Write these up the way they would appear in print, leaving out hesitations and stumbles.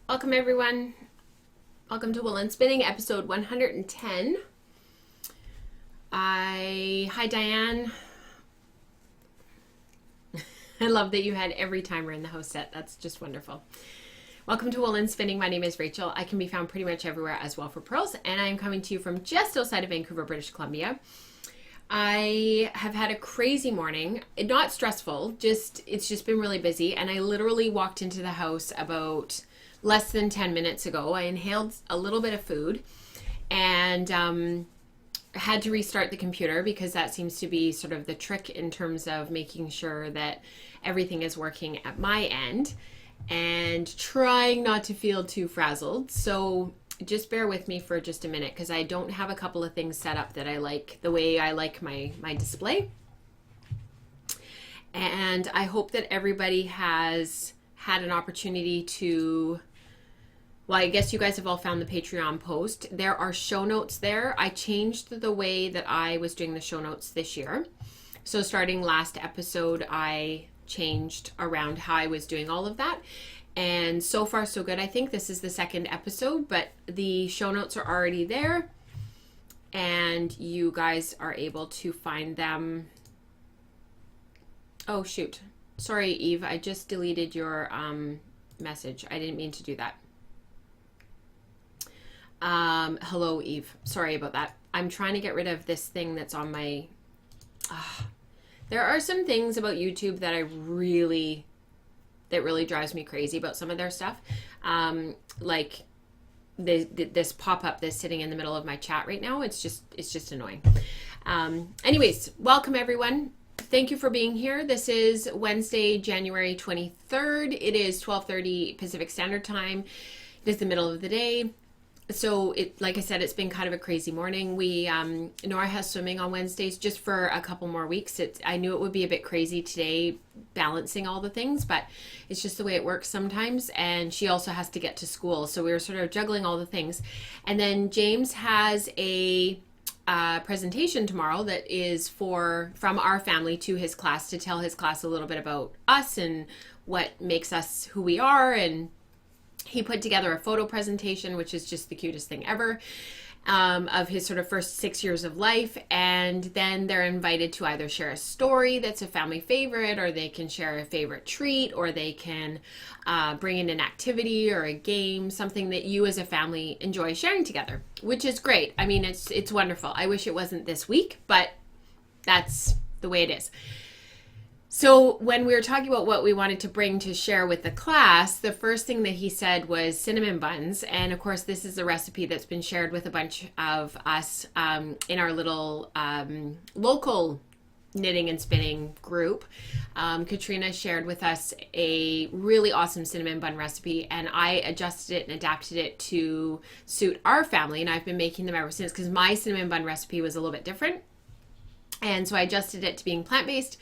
Welcome everyone. Welcome to Wool and Spinning, episode 110. Hi Diane. I love that you had every timer in the house set. That's just wonderful. Welcome to Wool and Spinning. My name is Rachel. I can be found pretty much everywhere as Well for Pearls, and I am coming to you from just outside of Vancouver, British Columbia. I have had a crazy morning. Not stressful, it's just been really busy, and I literally walked into the house about less than 10 minutes ago. I inhaled a little bit of food and had to restart the computer because that seems to be sort of the trick in terms of making sure that everything is working at my end and trying not to feel too frazzled. So just bear with me for just a minute because I don't have a couple of things set up that I like the way I like my display. And I hope that everybody has had an opportunity to, well, I guess you guys have all found the Patreon post. There are show notes there. I changed the way that I was doing the show notes this year. So starting last episode, I changed around how I was doing all of that. And so far, so good. I think this is the second episode, but the show notes are already there. And you guys are able to find them. Oh, shoot. Sorry, Eve. I just deleted your message. I didn't mean to do that. Hello, Eve. Sorry about that. I'm trying to get rid of this thing that's on my... There are some things about YouTube that really drives me crazy about some of their stuff. Like this pop-up that's sitting in the middle of my chat right now. It's just annoying. Anyways, welcome everyone. Thank you for being here. This is Wednesday, January 23rd. It is 12:30 Pacific Standard Time. It is the middle of the day. So like I said, it's been kind of a crazy morning. Nora has swimming on Wednesdays just for a couple more weeks. I knew it would be a bit crazy today balancing all the things, but it's just the way it works sometimes. And she also has to get to school. So we were sort of juggling all the things. And then James has a presentation tomorrow that is from our family to his class to tell his class a little bit about us and what makes us who we are. And he put together a photo presentation, which is just the cutest thing ever, of his sort of first 6 years of life. And then they're invited to either share a story that's a family favorite, or they can share a favorite treat, or they can bring in an activity or a game, something that you as a family enjoy sharing together, which is great. I mean, it's wonderful. I wish it wasn't this week, but that's the way it is. So when we were talking about what we wanted to bring to share with the class, the first thing that he said was cinnamon buns. And of course, this is a recipe that's been shared with a bunch of us in our little local knitting and spinning group. Katrina shared with us a really awesome cinnamon bun recipe, and I adjusted it and adapted it to suit our family. And I've been making them ever since because my cinnamon bun recipe was a little bit different. And so I adjusted it to being plant-based.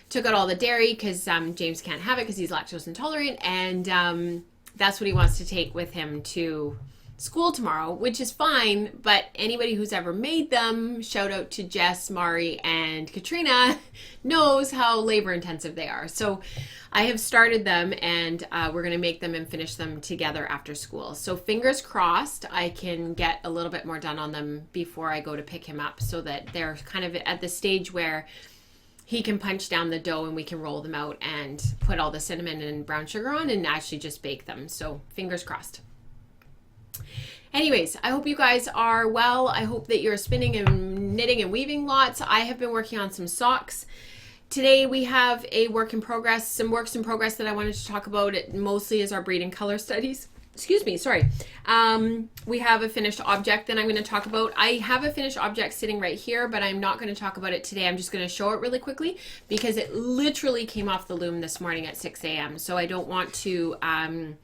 Took out all the dairy because James can't have it because he's lactose intolerant, and that's what he wants to take with him to school tomorrow, which is fine. But anybody who's ever made them, shout out to Jess, Mari, and Katrina, knows how labor intensive they are. So I have started them, and we're going to make them and finish them together after school. So fingers crossed I can get a little bit more done on them before I go to pick him up, so that they're kind of at the stage where he can punch down the dough and we can roll them out and put all the cinnamon and brown sugar on and actually just bake them. So fingers crossed. Anyways, I hope you guys are well. I hope that you're spinning and knitting and weaving lots. I have been working on some socks. Today we have a work in progress, some works in progress that I wanted to talk about. It mostly is our breeding color studies. Excuse me, sorry. We have a finished object that I'm going to talk about. I have a finished object sitting right here, but I'm not going to talk about it today. I'm just going to show it really quickly because it literally came off the loom this morning at 6 a.m. So I don't want to, I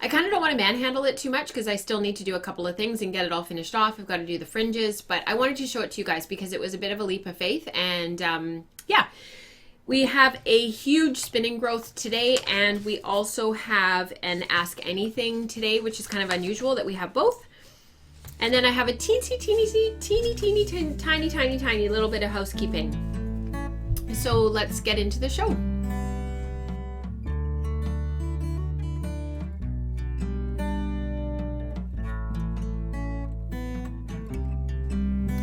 kind of don't want to manhandle it too much because I still need to do a couple of things and get it all finished off. I've got to do the fringes, but I wanted to show it to you guys because it was a bit of a leap of faith. And yeah. We have a huge spinning growth today, and we also have an Ask Anything today, which is kind of unusual that we have both. And then I have a teeny tiny little bit of housekeeping. So let's get into the show.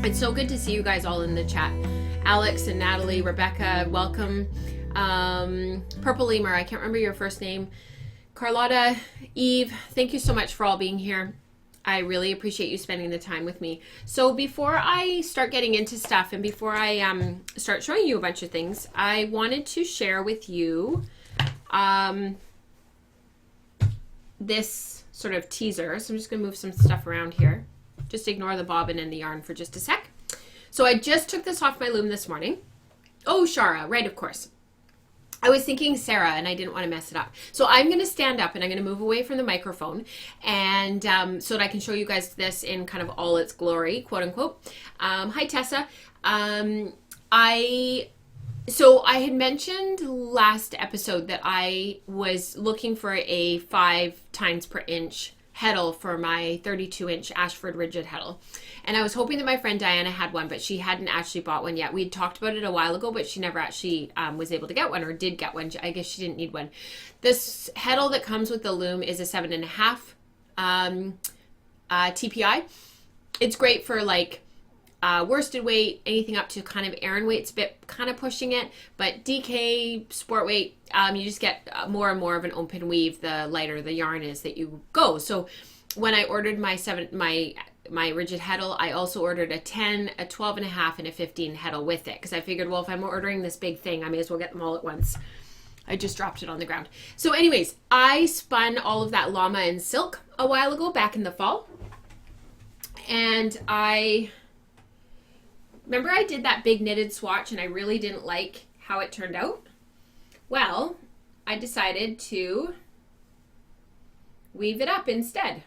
It's so good to see you guys all in the chat. Alex and Natalie, Rebecca, welcome. Purple Lemur, I can't remember your first name. Carlotta, Eve, thank you so much for all being here. I really appreciate you spending the time with me. So before I start getting into stuff and before I start showing you a bunch of things, I wanted to share with you this sort of teaser. So I'm just going to move some stuff around here. Just ignore the bobbin and the yarn for just a sec. So I just took this off my loom this morning. Oh, Shara, right, of course. I was thinking Sarah, and I didn't want to mess it up. So I'm going to stand up, and I'm going to move away from the microphone, and so that I can show you guys this in kind of all its glory, quote unquote. Hi, Tessa. So I had mentioned last episode that I was looking for a 5 times per inch heddle for my 32-inch Ashford Rigid heddle. And I was hoping that my friend Diana had one, but she hadn't actually bought one yet. We'd talked about it a while ago, but she never actually was able to get one, or did get one. I guess she didn't need one. This heddle that comes with the loom is a 7.5 TPI. It's great for like worsted weight, anything up to kind of Aran weight's a bit kind of pushing it, but DK, sport weight, you just get more and more of an open weave the lighter the yarn is that you go. So when I ordered my rigid heddle, I also ordered a 10, a 12.5, and a 15 heddle with it, because I figured, well, if I'm ordering this big thing, I may as well get them all at once. I just dropped it on the ground. So anyways, I spun all of that llama and silk a while ago, back in the fall. And remember I did that big knitted swatch and I really didn't like how it turned out? Well, I decided to weave it up instead.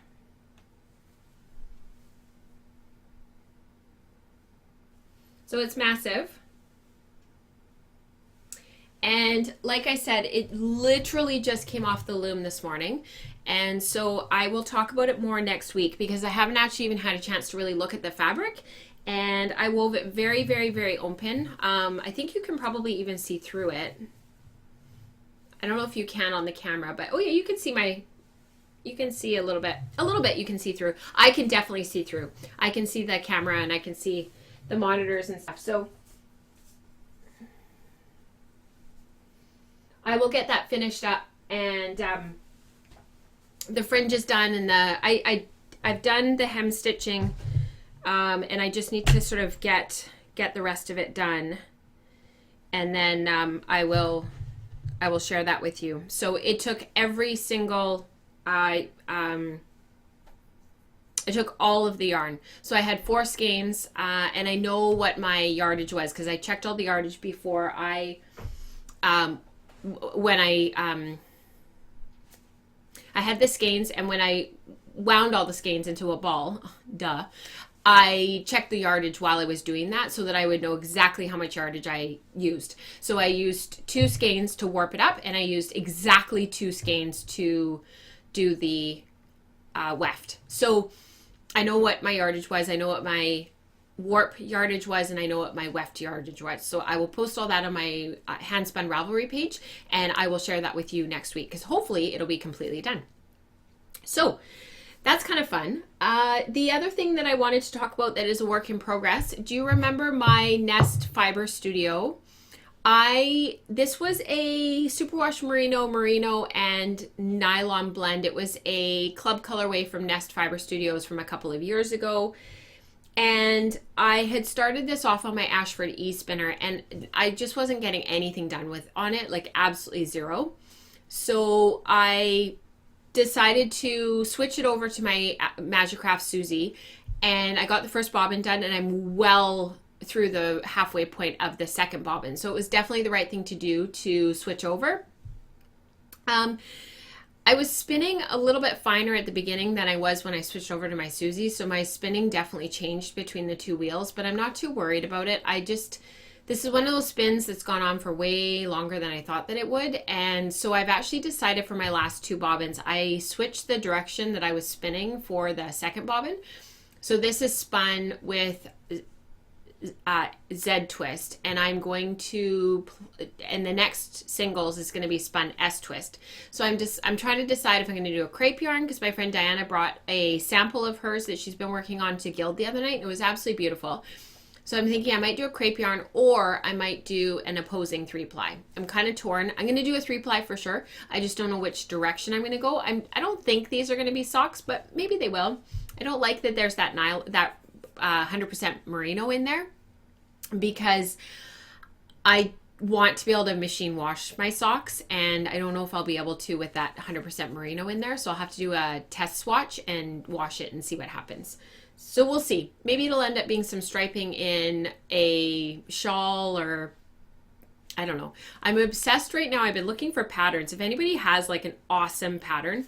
So it's massive. And like I said, it literally just came off the loom this morning. And so I will talk about it more next week, because I haven't actually even had a chance to really look at the fabric. And I wove it very, very, very open. I think you can probably even see through it. I don't know if you can on the camera, but oh yeah, you can see you can see a little bit you can see through. I can definitely see through. I can see the camera and I can see the monitors and stuff. So I will get that finished up, and the fringe is done, and I've done the hem stitching, and I just need to sort of get the rest of it done, and then I will share that with you. So it took every single I took all of the yarn. So I had 4 skeins, and I know what my yardage was, because I checked all the yardage before I when I had the skeins, and when I wound all the skeins into a ball, I checked the yardage while I was doing that, so that I would know exactly how much yardage I used. So I used 2 skeins to warp it up, and I used exactly 2 skeins to do the weft. So I know what my yardage was, I know what my warp yardage was, and I know what my weft yardage was. So I will post all that on my Handspun Ravelry page, and I will share that with you next week, because hopefully it'll be completely done. So that's kind of fun. The other thing that I wanted to talk about that is a work in progress. Do you remember my Nest Fiber Studio? This was a superwash merino and nylon blend. It was a club colorway from Nest Fiber Studios from a couple of years ago. And I had started this off on my Ashford e-spinner, and I just wasn't getting anything done on it, like absolutely zero. So I decided to switch it over to my Magicraft Susie, and I got the first bobbin done, and I'm well through the halfway point of the second bobbin. So it was definitely the right thing to do to switch over. I was spinning a little bit finer at the beginning than I was when I switched over to my Susie, so my spinning definitely changed between the 2 wheels, but I'm not too worried about it. This is one of those spins that's gone on for way longer than I thought that it would, and so I've actually decided for my last 2 bobbins, I switched the direction that I was spinning for the second bobbin. So this is spun with Z twist, and I'm going to, and the next singles is going to be spun S twist. So I'm trying to decide if I'm going to do a crepe yarn, because my friend Diana brought a sample of hers that she's been working on to gild the other night, and it was absolutely beautiful. So I'm thinking I might do a crepe yarn or I might do an opposing 3-ply. I'm kind of torn. I'm going to do a 3-ply for sure. I just don't know which direction I'm going to go. I don't think these are going to be socks, but maybe they will. I don't like that there's that 100% merino in there because I want to be able to machine wash my socks, and I don't know if I'll be able to with that 100% merino in there. So I'll have to do a test swatch and wash it and see what happens. So we'll see. Maybe it'll end up being some striping in a shawl, or I don't know. I'm obsessed right now. I've been looking for patterns. If anybody has like an awesome pattern,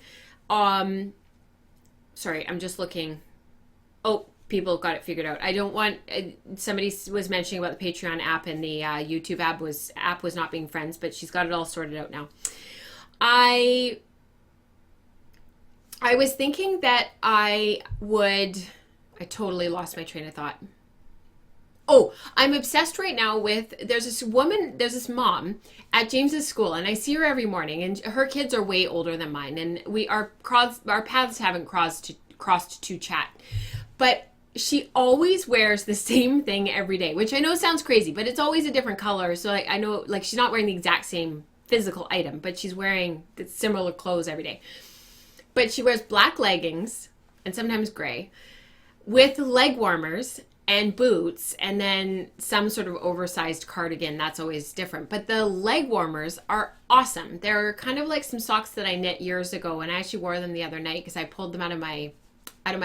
sorry, I'm just looking. Oh, people got it figured out. I don't want, somebody was mentioning about the Patreon app, and the YouTube app was not being friends, but she's got it all sorted out now. I was thinking that I totally lost my train of thought. Oh, I'm obsessed right now with, there's this mom at James's school, and I see her every morning, and her kids are way older than mine, and our paths haven't crossed to chat. But she always wears the same thing every day, which I know sounds crazy, but it's always a different color. So I know, like, she's not wearing the exact same physical item, but she's wearing similar clothes every day. But she wears black leggings and sometimes gray with leg warmers and boots, and then some sort of oversized cardigan. That's always different. But the leg warmers are awesome. They're kind of like some socks that I knit years ago, and I actually wore them the other night because I pulled them out of my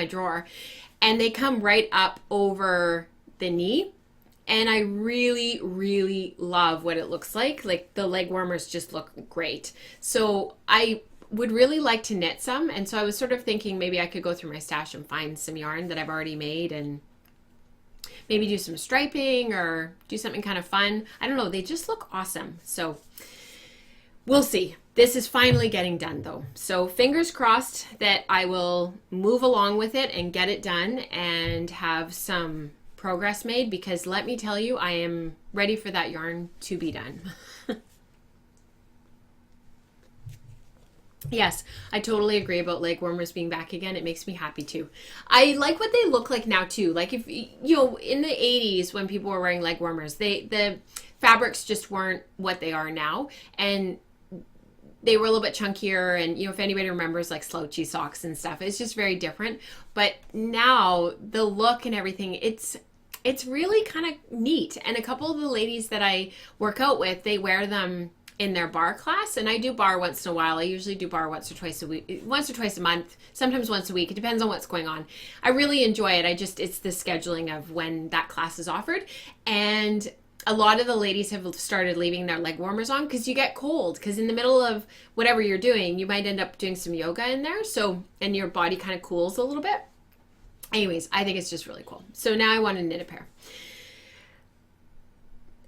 drawer. And they come right up over the knee. And I really, really love what it looks like. Like, the leg warmers just look great. So I would really like to knit some. And so I was sort of thinking maybe I could go through my stash and find some yarn that I've already made and maybe do some striping or do something kind of fun. I don't know. They just look awesome. So we'll see. This is finally getting done though. So fingers crossed that I will move along with it and get it done and have some progress made, because let me tell you, I am ready for that yarn to be done. Yes, I totally agree about leg warmers being back again. It makes me happy too. I like what they look like now too. Like, if you know, in the 80s when people were wearing leg warmers, the fabrics just weren't what they are now, and they were a little bit chunkier, and, you know, if anybody remembers like slouchy socks and stuff, it's just very different. But now the look and everything, it's really kind of neat. And a couple of the ladies that I work out with, they wear them in their bar class, and I do bar once in a while. I usually do bar once or twice a month, sometimes once a week. It depends on what's going on. I really enjoy it. It's the scheduling of when that class is offered. And a lot of the ladies have started leaving their leg warmers on because you get cold, because in the middle of whatever you're doing, you might end up doing some yoga in there. So, and your body kind of cools a little bit. Anyways, I think it's just really cool. So now I want to knit a pair.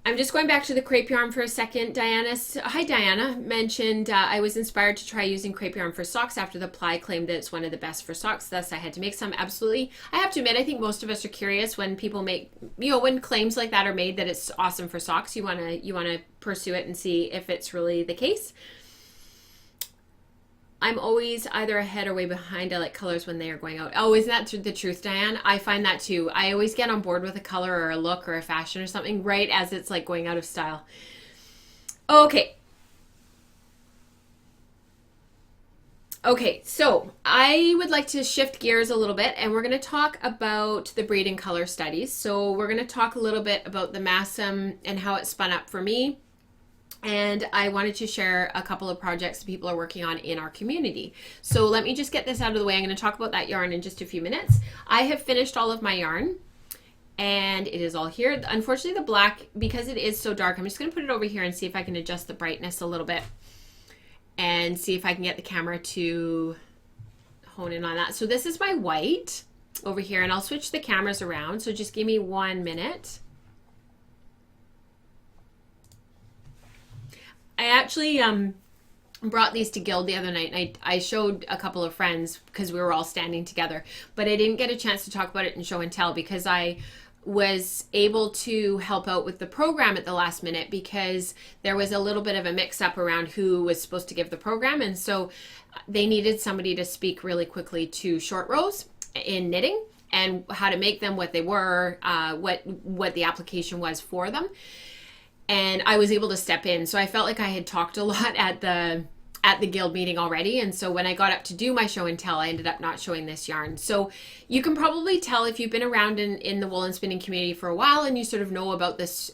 I'm just going back to the crepe yarn for a second. Hi Diana, mentioned I was inspired to try using crepe yarn for socks after the ply claimed that it's one of the best for socks. Thus, I had to make some. Absolutely. I have to admit, I think most of us are curious when people make, you know, when claims like that are made that it's awesome for socks. You want to pursue it and see if it's really the case. I'm always either ahead or way behind. I like colors when they are going out. Oh, isn't that the truth, Diane? I find that too. I always get on board with a color or a look or a fashion or something right as it's like going out of style. Okay. Okay, so I would like to shift gears a little bit, and we're going to talk about the braid and color studies. So we're going to talk a little bit about the Massom and how it spun up for me. And I wanted to share a couple of projects that people are working on in our community. So let me just get this out of the way. I'm going to talk about that yarn in just a few minutes. I have finished all of my yarn, and it is all here. Unfortunately, the black, because it is so dark, I'm just going to put it over here and see if I can adjust the brightness a little bit and see if I can get the camera to hone in on that. So this is my white over here, and I'll switch the cameras around. So just give me 1 minute. I actually brought these to Guild the other night, and I showed a couple of friends because we were all standing together, but I didn't get a chance to talk about it in show and tell because I was able to help out with the program at the last minute because there was a little bit of a mix-up around who was supposed to give the program, and so they needed somebody to speak really quickly to short rows in knitting. and how to make them, what they were, what the application was for them. And I was able to step in. So I felt like I had talked a lot at the guild meeting already, and so when I got up to do my show and tell, I ended up not showing this yarn. So you can probably tell if you've been around in the wool and spinning community for a while and you sort of know about this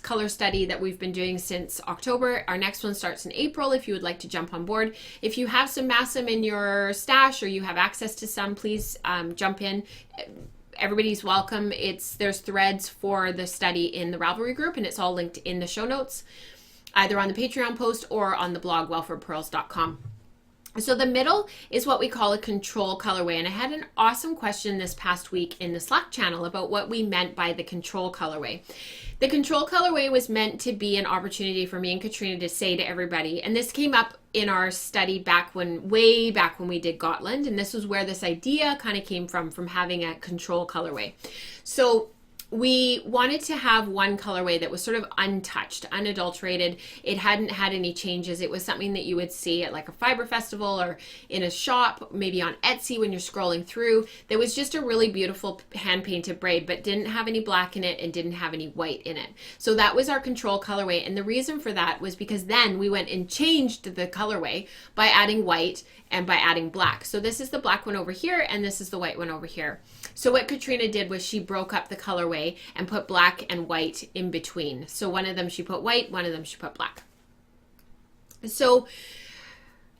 color study that we've been doing since October. Our next one starts in April if you would like to jump on board. If you have some Massom in your stash or you have access to some, please jump in. Everybody's welcome. There's threads for the study in the Ravelry group, and it's all linked in the show notes, either on the Patreon post or on the blog wellforpearls.com. So the middle is what we call a control colorway, and I had an awesome question this past week in the Slack channel about what we meant by the control colorway. The control colorway was meant to be an opportunity for me and Katrina to say to everybody, and this came up in our study way back when we did Gotland, and this was where this idea kind of came from having a control colorway. So we wanted to have one colorway that was sort of untouched, unadulterated. It hadn't had any changes. It was something that you would see at like a fiber festival or in a shop, maybe on Etsy when you're scrolling through. There was just a really beautiful hand-painted braid, but didn't have any black in it and didn't have any white in it. So that was our control colorway. And the reason for that was because then we went and changed the colorway by adding white and by adding black. So this is the black one over here, and this is the white one over here. So what Katrina did was she broke up the colorway and put black and white in between. So one of them she put white, one of them she put black. So,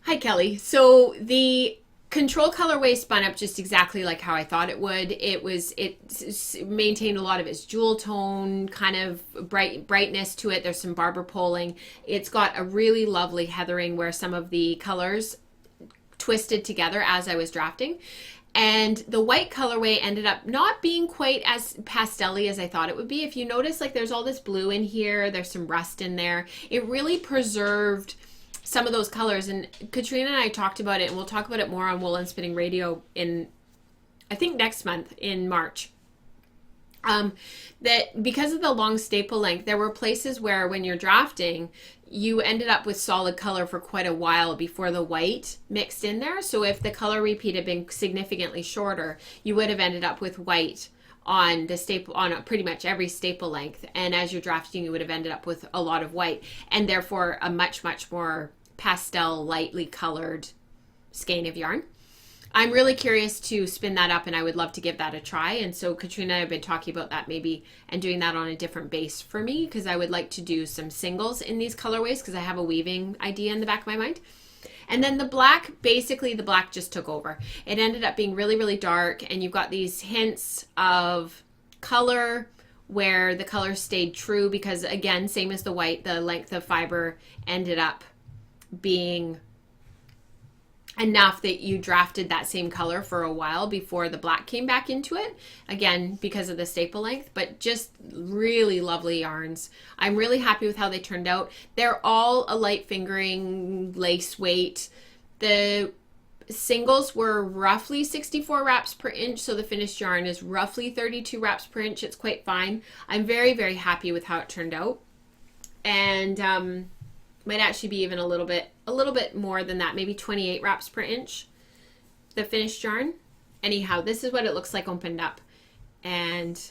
hi Kelly. So the control colorway spun up just exactly like how I thought it would. It maintained a lot of its jewel tone, kind of brightness to it. There's some barber poling. It's got a really lovely heathering where some of the colors twisted together as I was drafting. And the white colorway ended up not being quite as pastel-y as I thought it would be. If you notice, like there's all this blue in here, there's some rust in there. It really preserved some of those colors. And Katrina and I talked about it, and we'll talk about it more on Wool and Spinning Radio in, I think, next month in March. That because of the long staple length, there were places where when you're drafting, you ended up with solid color for quite a while before the white mixed in there. So if the color repeat had been significantly shorter, you would have ended up with white on the staple, on pretty much every staple length. And as you're drafting, you would have ended up with a lot of white, and therefore a much more pastel, lightly colored skein of yarn. I'm really curious to spin that up, and I would love to give that a try. And so Katrina and I have been talking about that maybe, and doing that on a different base for me, because I would like to do some singles in these colorways because I have a weaving idea in the back of my mind. And then the black, basically the black just took over. It ended up being really dark, and you've got these hints of color where the color stayed true because, again, same as the white, the length of fiber ended up being enough that you drafted that same color for a while before the black came back into it, again because of the staple length. But just really lovely yarns. I'm really happy with how they turned out. They're all a light fingering lace weight. The singles were roughly 64 wraps per inch, so the finished yarn is roughly 32 wraps per inch. It's quite fine. I'm very happy with how it turned out, and might actually be even a little bit more than that, maybe 28 wraps per inch, the finished yarn. Anyhow, this is what it looks like opened up, and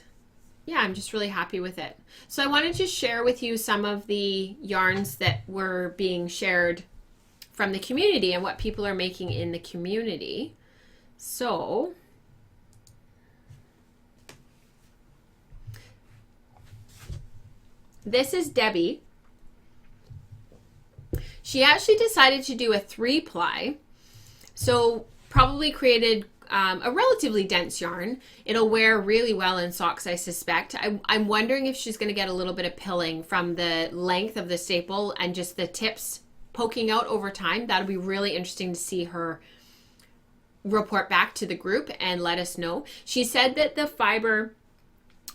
yeah, I'm just really happy with it. So I wanted to share with you some of the yarns that were being shared from the community and what people are making in the community. So this is Debbie. She actually decided to do a 3-ply, so probably created a relatively dense yarn. It'll wear really well in socks, I suspect. I'm wondering if she's going to get a little bit of pilling from the length of the staple and just the tips poking out over time. That'll be really interesting to see her report back to the group and let us know. She said that the fiber,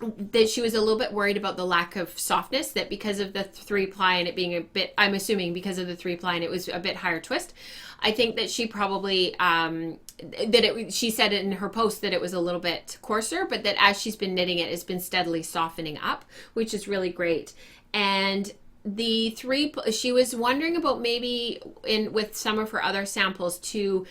that she was a little bit worried about the lack of softness, that because of the 3-ply and it being a bit, I'm assuming because of the 3-ply and it was a bit higher twist. I think that she probably, she said in her post that it was a little bit coarser, but that as she's been knitting it, it's been steadily softening up, which is really great. And she was wondering about maybe with some of her other samples to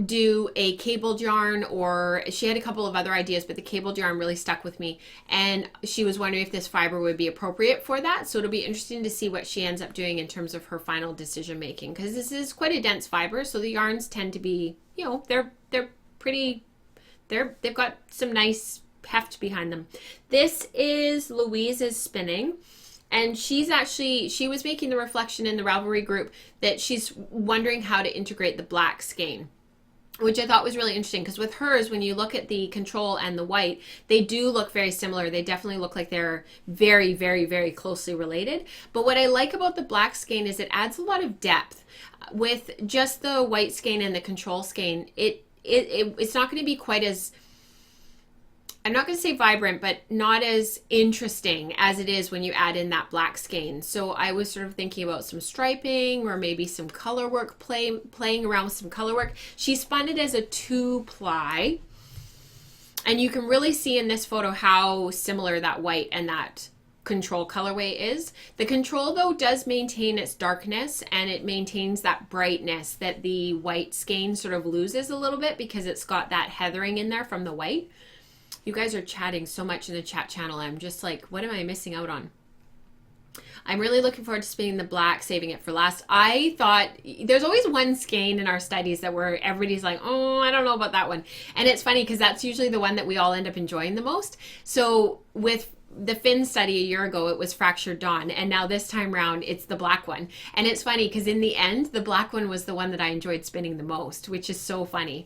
do a cabled yarn, or she had a couple of other ideas, but the cabled yarn really stuck with me, and she was wondering if this fiber would be appropriate for that. So it'll be interesting to see what she ends up doing in terms of her final decision making, because this is quite a dense fiber, so the yarns tend to be, you know, they're pretty, they've got some nice heft behind them. This is Louise's spinning. And she was making the reflection in the Ravelry group that she's wondering how to integrate the black skein, which I thought was really interesting, because with hers, when you look at the control and the white, they do look very similar. They definitely look like they're very, very, very closely related. But what I like about the black skein is it adds a lot of depth. With just the white skein and the control skein, it's not going to be quite as, I'm not going to say vibrant, but not as interesting as it is when you add in that black skein. So I was sort of thinking about some striping, or maybe some color work, playing around with some color work. She spun it as a 2-ply. And you can really see in this photo how similar that white and that control colorway is. The control, though, does maintain its darkness, and it maintains that brightness that the white skein sort of loses a little bit, because it's got that heathering in there from the white. You guys are chatting so much in the chat channel. I'm just like, what am I missing out on? I'm really looking forward to spinning the black, saving it for last. I thought there's always one skein in our studies that where everybody's like, oh, I don't know about that one. And it's funny because that's usually the one that we all end up enjoying the most. So with the Finn study a year ago, it was Fractured Dawn, and now this time round it's the black one. And it's funny because in the end, the black one was the one that I enjoyed spinning the most, which is so funny.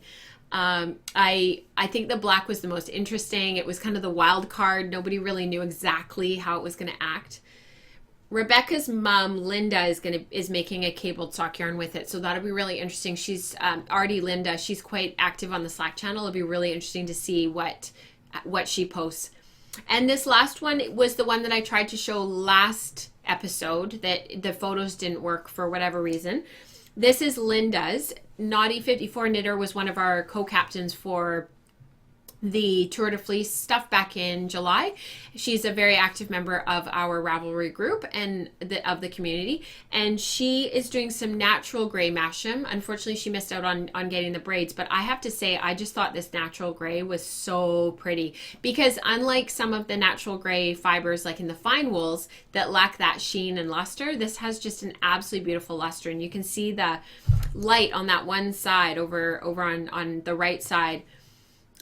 I think the black was the most interesting. It was kind of the wild card. Nobody really knew exactly how it was going to act. Rebecca's mom, Linda, is making a cabled sock yarn with it, so that'll be really interesting. She's already Linda. She's quite active on the Slack channel. It'll be really interesting to see what she posts. And this last one was the one that I tried to show last episode that the photos didn't work for whatever reason. This is Linda's. Naughty 54 Knitter was one of our co-captains for the Tour de Fleece stuff back in July. She's a very active member of our Ravelry group and of the community, and she is doing some natural gray Masham. Unfortunately, she missed out on getting the braids, but I have to say, I just thought this natural gray was so pretty, because unlike some of the natural gray fibers like in the fine wools that lack that sheen and luster, this has just an absolutely beautiful luster, and you can see the light on that one side over on the right side.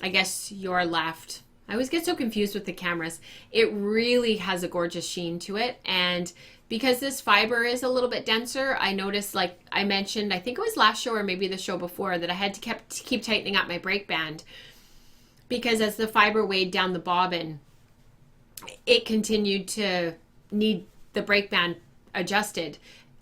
I guess your left. I always get so confused with the cameras. It really has a gorgeous sheen to it. And because this fiber is a little bit denser, I noticed, like I mentioned, I think it was last show or maybe the show before, that I had to keep tightening up my brake band, because as the fiber weighed down the bobbin, it continued to need the brake band adjusted.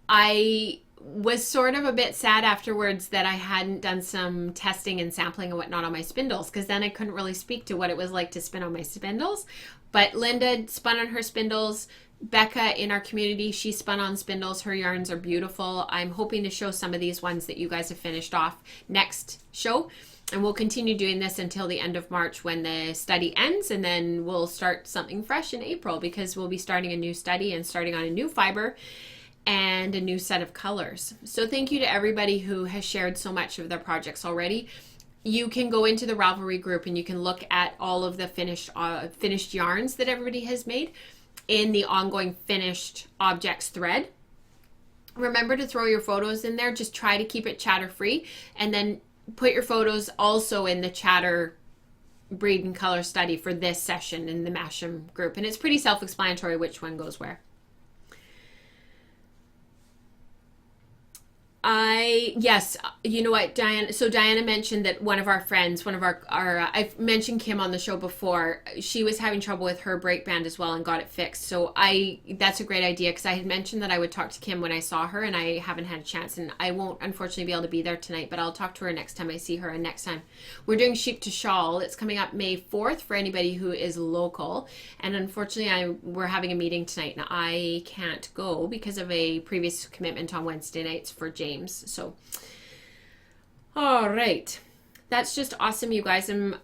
I was sort of a bit sad afterwards that I hadn't done some testing and sampling and whatnot on my spindles, because then I couldn't really speak to what it was like to spin on my spindles. But Linda spun on her spindles. Becca in our community, she spun on spindles. Her yarns are beautiful. I'm hoping to show some of these ones that you guys have finished off next show. And we'll continue doing this until the end of March when the study ends, and then we'll start something fresh in April, because we'll be starting a new study and starting on a new fiber and a new set of colors. So thank you to everybody who has shared so much of their projects already. You can go into the Ravelry group and you can look at all of the finished yarns that everybody has made in the ongoing finished objects thread. Remember to throw your photos in there. Just try to keep it chatter free, and then put your photos also in the chatter breed and color study for this session in the Masham group. And it's pretty self-explanatory which one goes where. Yes, you know what, Diana, so Diana mentioned that one of our friends, I've mentioned Kim on the show before, she was having trouble with her brake band as well and got it fixed. So that's a great idea, because I had mentioned that I would talk to Kim when I saw her, and I haven't had a chance, and I won't unfortunately be able to be there tonight, but I'll talk to her next time I see her. And next time we're doing Sheep to Shawl. It's coming up May 4th for anybody who is local, and unfortunately we're having a meeting tonight and I can't go because of a previous commitment on Wednesday nights for James. So all right, that's just awesome, you guys. I'm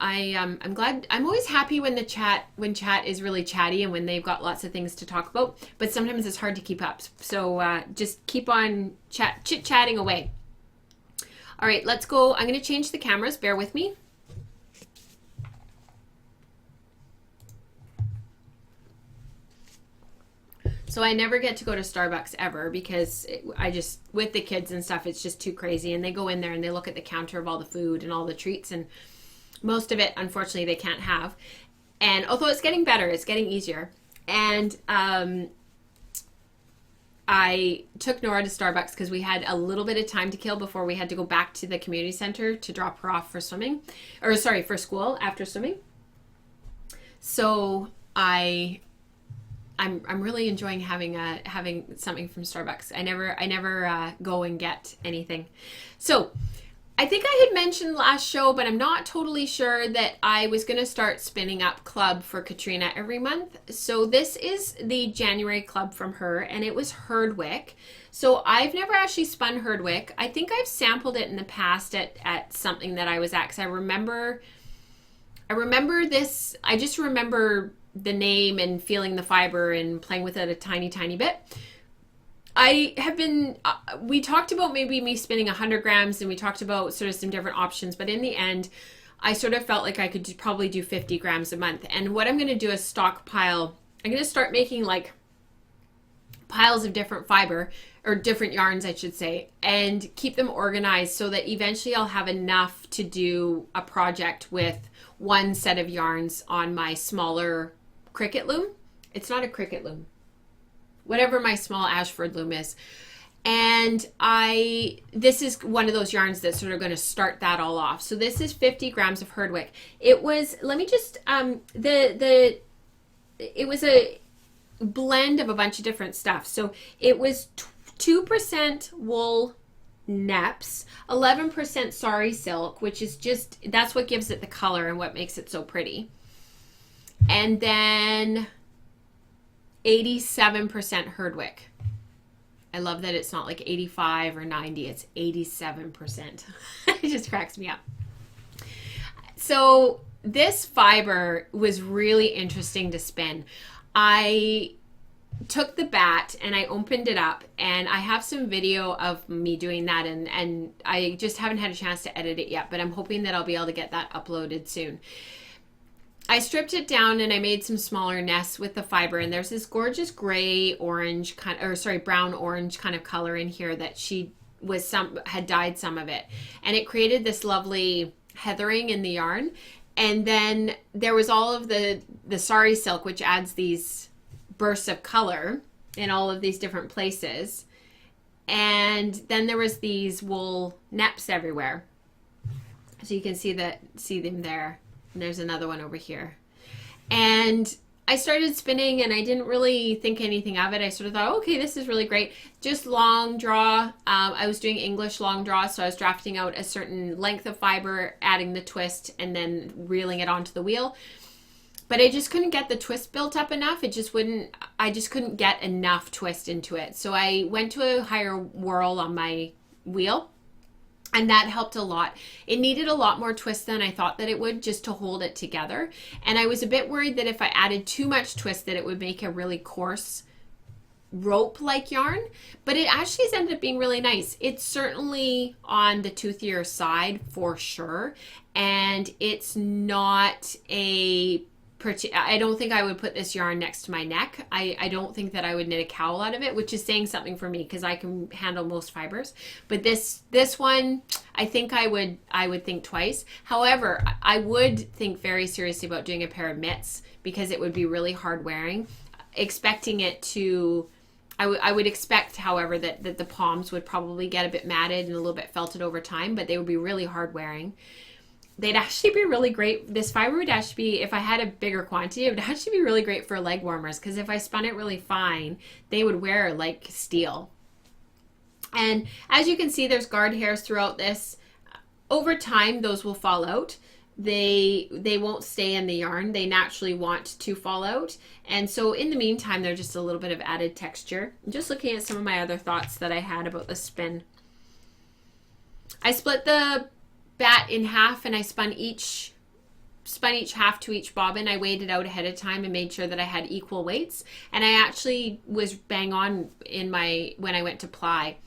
glad. I'm always happy when chat is really chatty and when they've got lots of things to talk about, but sometimes it's hard to keep up, so just keep on chit-chatting away. All right, let's go. I'm going to change the cameras. Bear with me. So I never get to go to Starbucks ever because with the kids and stuff, it's just too crazy. And they go in there and they look at the counter of all the food and all the treats, and most of it, unfortunately, they can't have. And although it's getting better, it's getting easier. And I took Nora to Starbucks because we had a little bit of time to kill before we had to go back to the community center to drop her off for swimming, for school after swimming. So I'm really enjoying having something from Starbucks. I never go and get anything. So I think I had mentioned last show, but I'm not totally sure, that I was going to start spinning up club for Katrina every month. So this is the January club from her, and it was Herdwick. So I've never actually spun Herdwick. I think I've sampled it in the past at something that I was at, because I remember this. I just remember the name and feeling the fiber and playing with it a tiny, tiny bit. I have been, we talked about maybe me spinning 100 grams, and we talked about sort of some different options, but in the end, I sort of felt like I could probably do 50 grams a month. And what I'm going to do is stockpile. I'm going to start making like piles of different fiber, or different yarns, I should say, and keep them organized so that eventually I'll have enough to do a project with one set of yarns on my smaller Cricut loom. It's not a Cricut loom. Whatever my small Ashford loom is. And this is one of those yarns that's sort of going to start that all off. So this is 50 grams of Herdwick. It was, let me just, it was a blend of a bunch of different stuff. So it was 2% wool neps, 11% sari silk, which is just, that's what gives it the color and what makes it so pretty. And then 87% Herdwick. I love that it's not like 85 or 90, it's 87%. It just cracks me up. So this fiber was really interesting to spin. I took the bat and I opened it up, and I have some video of me doing that, and I just haven't had a chance to edit it yet, but I'm hoping that I'll be able to get that uploaded soon. I stripped it down and I made some smaller nests with the fiber, and there's this gorgeous gray orange brown orange kind of color in here that she had dyed some of it, and it created this lovely heathering in the yarn. And then there was all of the sari silk, which adds these bursts of color in all of these different places. And then there was these wool neps everywhere, so you can see them there. And there's another one over here. And I started spinning and I didn't really think anything of it. I sort of thought, okay, this is really great. Just long draw. I was doing English long draw, so I was drafting out a certain length of fiber, adding the twist, and then reeling it onto the wheel. But I just couldn't get the twist built up enough. I just couldn't get enough twist into it. So I went to a higher whirl on my wheel, and that helped a lot. It needed a lot more twist than I thought that it would, just to hold it together. And I was a bit worried that if I added too much twist, that it would make a really coarse rope-like yarn. But it actually has ended up being really nice. It's certainly on the toothier side for sure. And it's not I don't think I would put this yarn next to my neck. I don't think that I would knit a cowl out of it, which is saying something for me because I can handle most fibers. But this one, I think I would think twice. However, I would think very seriously about doing a pair of mitts because it would be really hard wearing. Expecting it to, I would expect, however, that the palms would probably get a bit matted and a little bit felted over time, but they would be really hard wearing. They'd actually be really great. This fiber would actually be, if I had a bigger quantity, it would actually be really great for leg warmers, because if I spun it really fine, they would wear like steel. And as you can see, there's guard hairs throughout this. Over time, those will fall out. They won't stay in the yarn. They naturally want to fall out. And so in the meantime, they're just a little bit of added texture. I'm just looking at some of my other thoughts that I had about the spin. I split the bat in half, and I spun each half to each bobbin. I weighed it out ahead of time and made sure that I had equal weights, and I actually was bang on when I went to ply.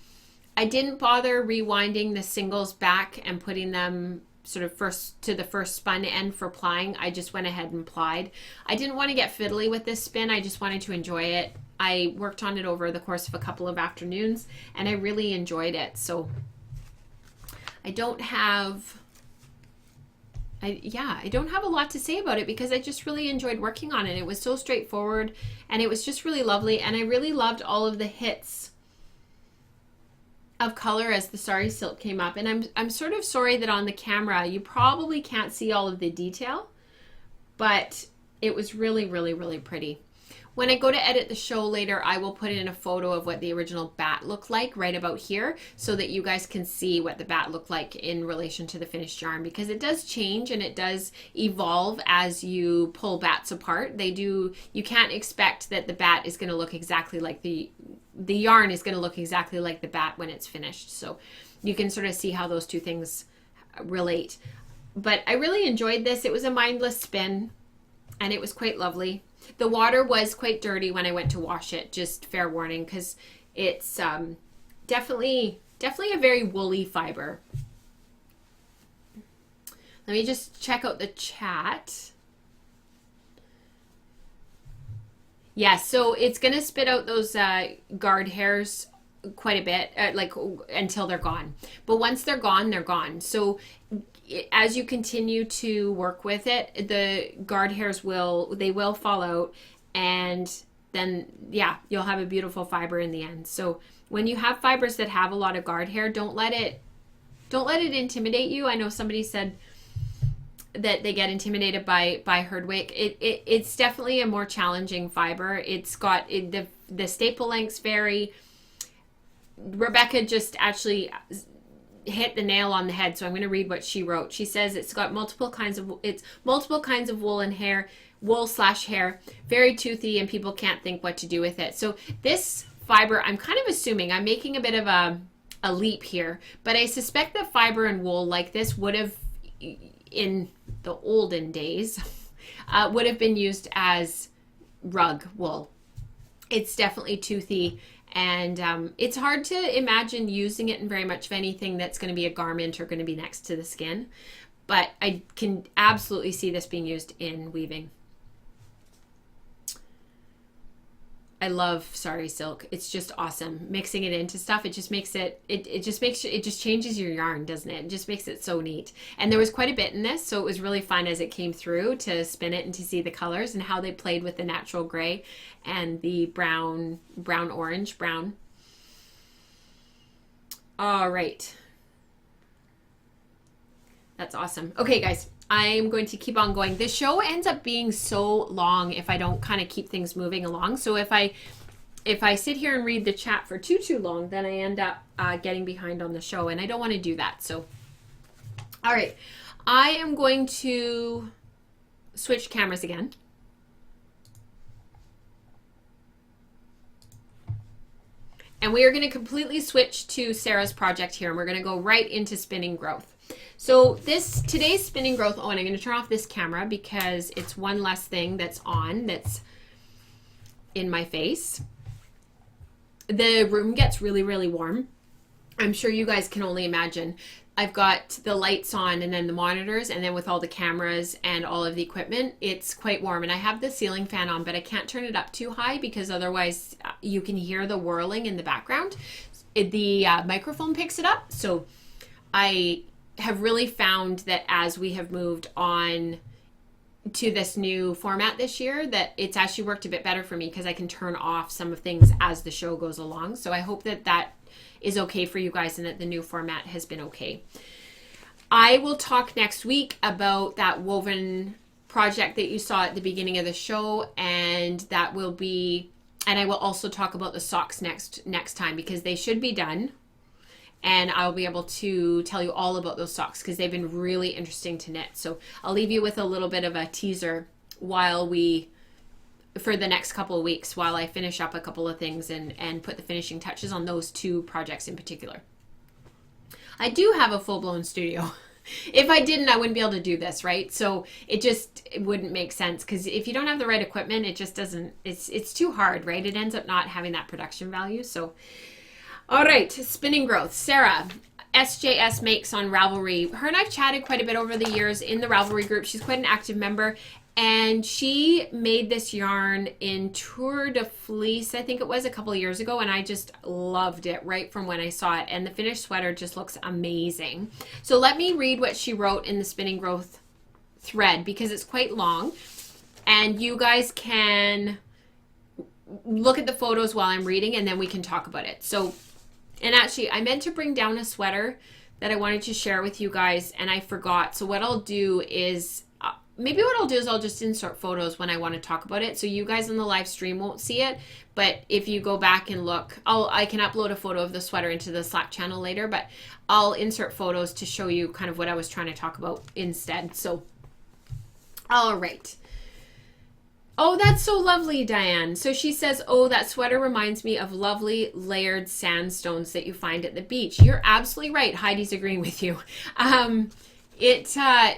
I didn't bother rewinding the singles back and putting them sort of first to the first spun end for plying. I just went ahead and plied. I didn't want to get fiddly with this spin. I just wanted to enjoy it. I worked on it over the course of a couple of afternoons and I really enjoyed it. So I don't have a lot to say about it because I just really enjoyed working on it. It was so straightforward and it was just really lovely, and I really loved all of the hits of color as the Sari Silk came up. And I'm sort of sorry that on the camera you probably can't see all of the detail, but it was really, really, really pretty. When I go to edit the show later, I will put in a photo of what the original bat looked like right about here so that you guys can see what the bat looked like in relation to the finished yarn, because it does change and it does evolve as you pull bats apart. You can't expect that the bat is going to look exactly like the yarn is going to look exactly like the bat when it's finished. So you can sort of see how those two things relate. But I really enjoyed this. It was a mindless spin and it was quite lovely. The water was quite dirty when I went to wash it, just fair warning, because it's definitely a very woolly fiber. Let me just check out the chat. Yeah, so it's going to spit out those guard hairs quite a bit, like until they're gone. But once they're gone, they're gone. So as you continue to work with it, the guard hairs will fall out, and then you'll have a beautiful fiber in the end. So when you have fibers that have a lot of guard hair, don't let it intimidate you. I know somebody said that they get intimidated by herdwick. It's definitely a more challenging fiber. It's got the staple lengths vary. Rebecca just actually hit the nail on the head, so I'm going to read what she wrote. She says it's got multiple kinds of wool and hair, wool/hair, very toothy, and people can't think what to do with it. So this fiber, I'm kind of assuming, I'm making a bit of a leap here, but I suspect that fiber and wool like this would have, in the olden days, would have been used as rug wool. It's definitely toothy, and it's hard to imagine using it in very much of anything that's going to be a garment or going to be next to the skin, but I can absolutely see this being used in weaving. I love Sari Silk. It's just awesome. Mixing it into stuff, it just makes it just changes your yarn, doesn't it? It just makes it so neat. And there was quite a bit in this, so it was really fun as it came through to spin it and to see the colors and how they played with the natural gray and the brown. All right. That's awesome. Okay, guys. I'm going to keep on going. This show ends up being so long if I don't kind of keep things moving along. So if I sit here and read the chat for too long, then I end up getting behind on the show, and I don't want to do that. So, all right, I am going to switch cameras again. And we are going to completely switch to Sarah's project here, and we're going to go right into spinning growth. So today's spinning growth, and I'm going to turn off this camera because it's one less thing that's in my face. The room gets really, really warm. I'm sure you guys can only imagine. I've got the lights on and then the monitors, and then with all the cameras and all of the equipment, it's quite warm. And I have the ceiling fan on, but I can't turn it up too high because otherwise you can hear the whirling in the background. The microphone picks it up. So I have really found that as we have moved on to this new format this year, that it's actually worked a bit better for me because I can turn off some of things as the show goes along. So I hope that that is okay for you guys and that the new format has been okay. I will talk next week about that woven project that you saw at the beginning of the show, and I will also talk about the socks next time because they should be done. And I'll be able to tell you all about those socks because they've been really interesting to knit. So I'll leave you with a little bit of a teaser for the next couple of weeks while I finish up a couple of things and put the finishing touches on those two projects in particular. I do have a full-blown studio. If I didn't, I wouldn't be able to do this, right? So it wouldn't make sense because if you don't have the right equipment, it just doesn't, it's too hard, right? It ends up not having that production value. So All right, spinning growth. Sarah, SJS Makes on Ravelry. Her and I've chatted quite a bit over the years in the Ravelry group. She's quite an active member. And she made this yarn in Tour de Fleece, I think it was, a couple of years ago. And I just loved it right from when I saw it. And the finished sweater just looks amazing. So let me read what she wrote in the spinning growth thread because it's quite long. And you guys can look at the photos while I'm reading and then we can talk about it. So, and actually I meant to bring down a sweater that I wanted to share with you guys and I forgot. So what I'll do is, maybe what I'll do is I'll just insert photos when I want to talk about it. So you guys in the live stream won't see it, but if you go back and look, I can upload a photo of the sweater into the Slack channel later, but I'll insert photos to show you kind of what I was trying to talk about instead. So, all right. Oh, that's so lovely, Diane. So she says, oh, that sweater reminds me of lovely layered sandstones that you find at the beach. You're absolutely right. Heidi's agreeing with you. Yeah,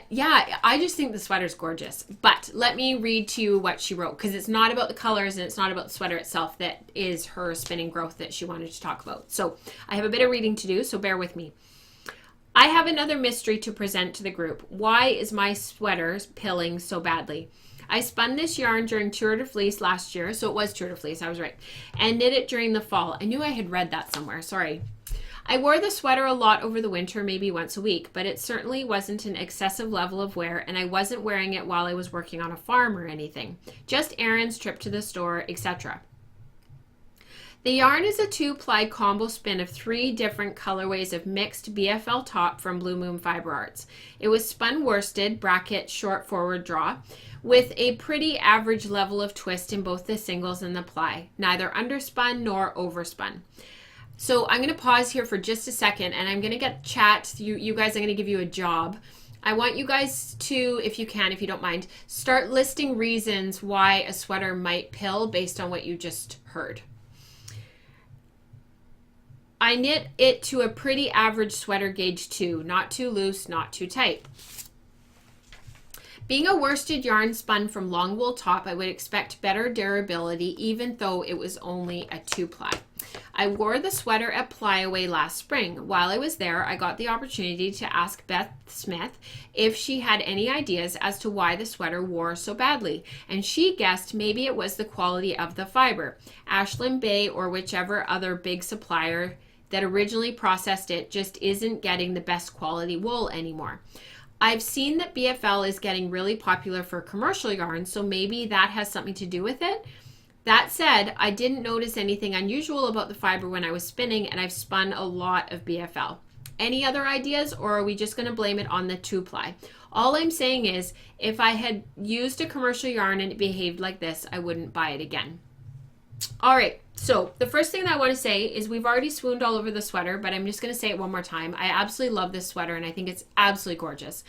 I just think the sweater's gorgeous. But let me read to you what she wrote, because it's not about the colors and it's not about the sweater itself that is her spinning growth that she wanted to talk about. So I have a bit of reading to do, so bear with me. I have another mystery to present to the group. Why is my sweater pilling so badly? I spun this yarn during Tour de Fleece last year, so it was Tour de Fleece, I was right, and knit it during the fall. I knew I had read that somewhere, sorry. I wore the sweater a lot over the winter, maybe once a week, but it certainly wasn't an excessive level of wear, and I wasn't wearing it while I was working on a farm or anything. Just errands, trip to the store, etc. The yarn is a 2-ply combo spin of 3 different colorways of mixed BFL top from Blue Moon Fiber Arts. It was spun worsted, bracket, short forward draw, with a pretty average level of twist in both the singles and the ply, neither underspun nor overspun. So I'm going to pause here for just a second and I'm going to get chat. You guys, I'm going to give you a job. I want you guys to, if you can, if you don't mind, start listing reasons why a sweater might pill based on what you just heard. I knit it to a pretty average sweater gauge 2, not too loose, not too tight. Being a worsted yarn spun from long wool top, I would expect better durability even though it was only a 2-ply. I wore the sweater at Plyaway last spring. While I was there, I got the opportunity to ask Beth Smith if she had any ideas as to why the sweater wore so badly, and she guessed maybe it was the quality of the fiber. Ashland Bay or whichever other big supplier that originally processed it just isn't getting the best quality wool anymore. I've seen that BFL is getting really popular for commercial yarn, so maybe that has something to do with it. That said, I didn't notice anything unusual about the fiber when I was spinning, and I've spun a lot of BFL. Any other ideas, or are we just going to blame it on the 2-ply? All I'm saying is, if I had used a commercial yarn and it behaved like this, I wouldn't buy it again. All right, so the first thing that I want to say is we've already swooned all over the sweater, but I'm just going to say it one more time. I absolutely love this sweater, and I think it's absolutely gorgeous.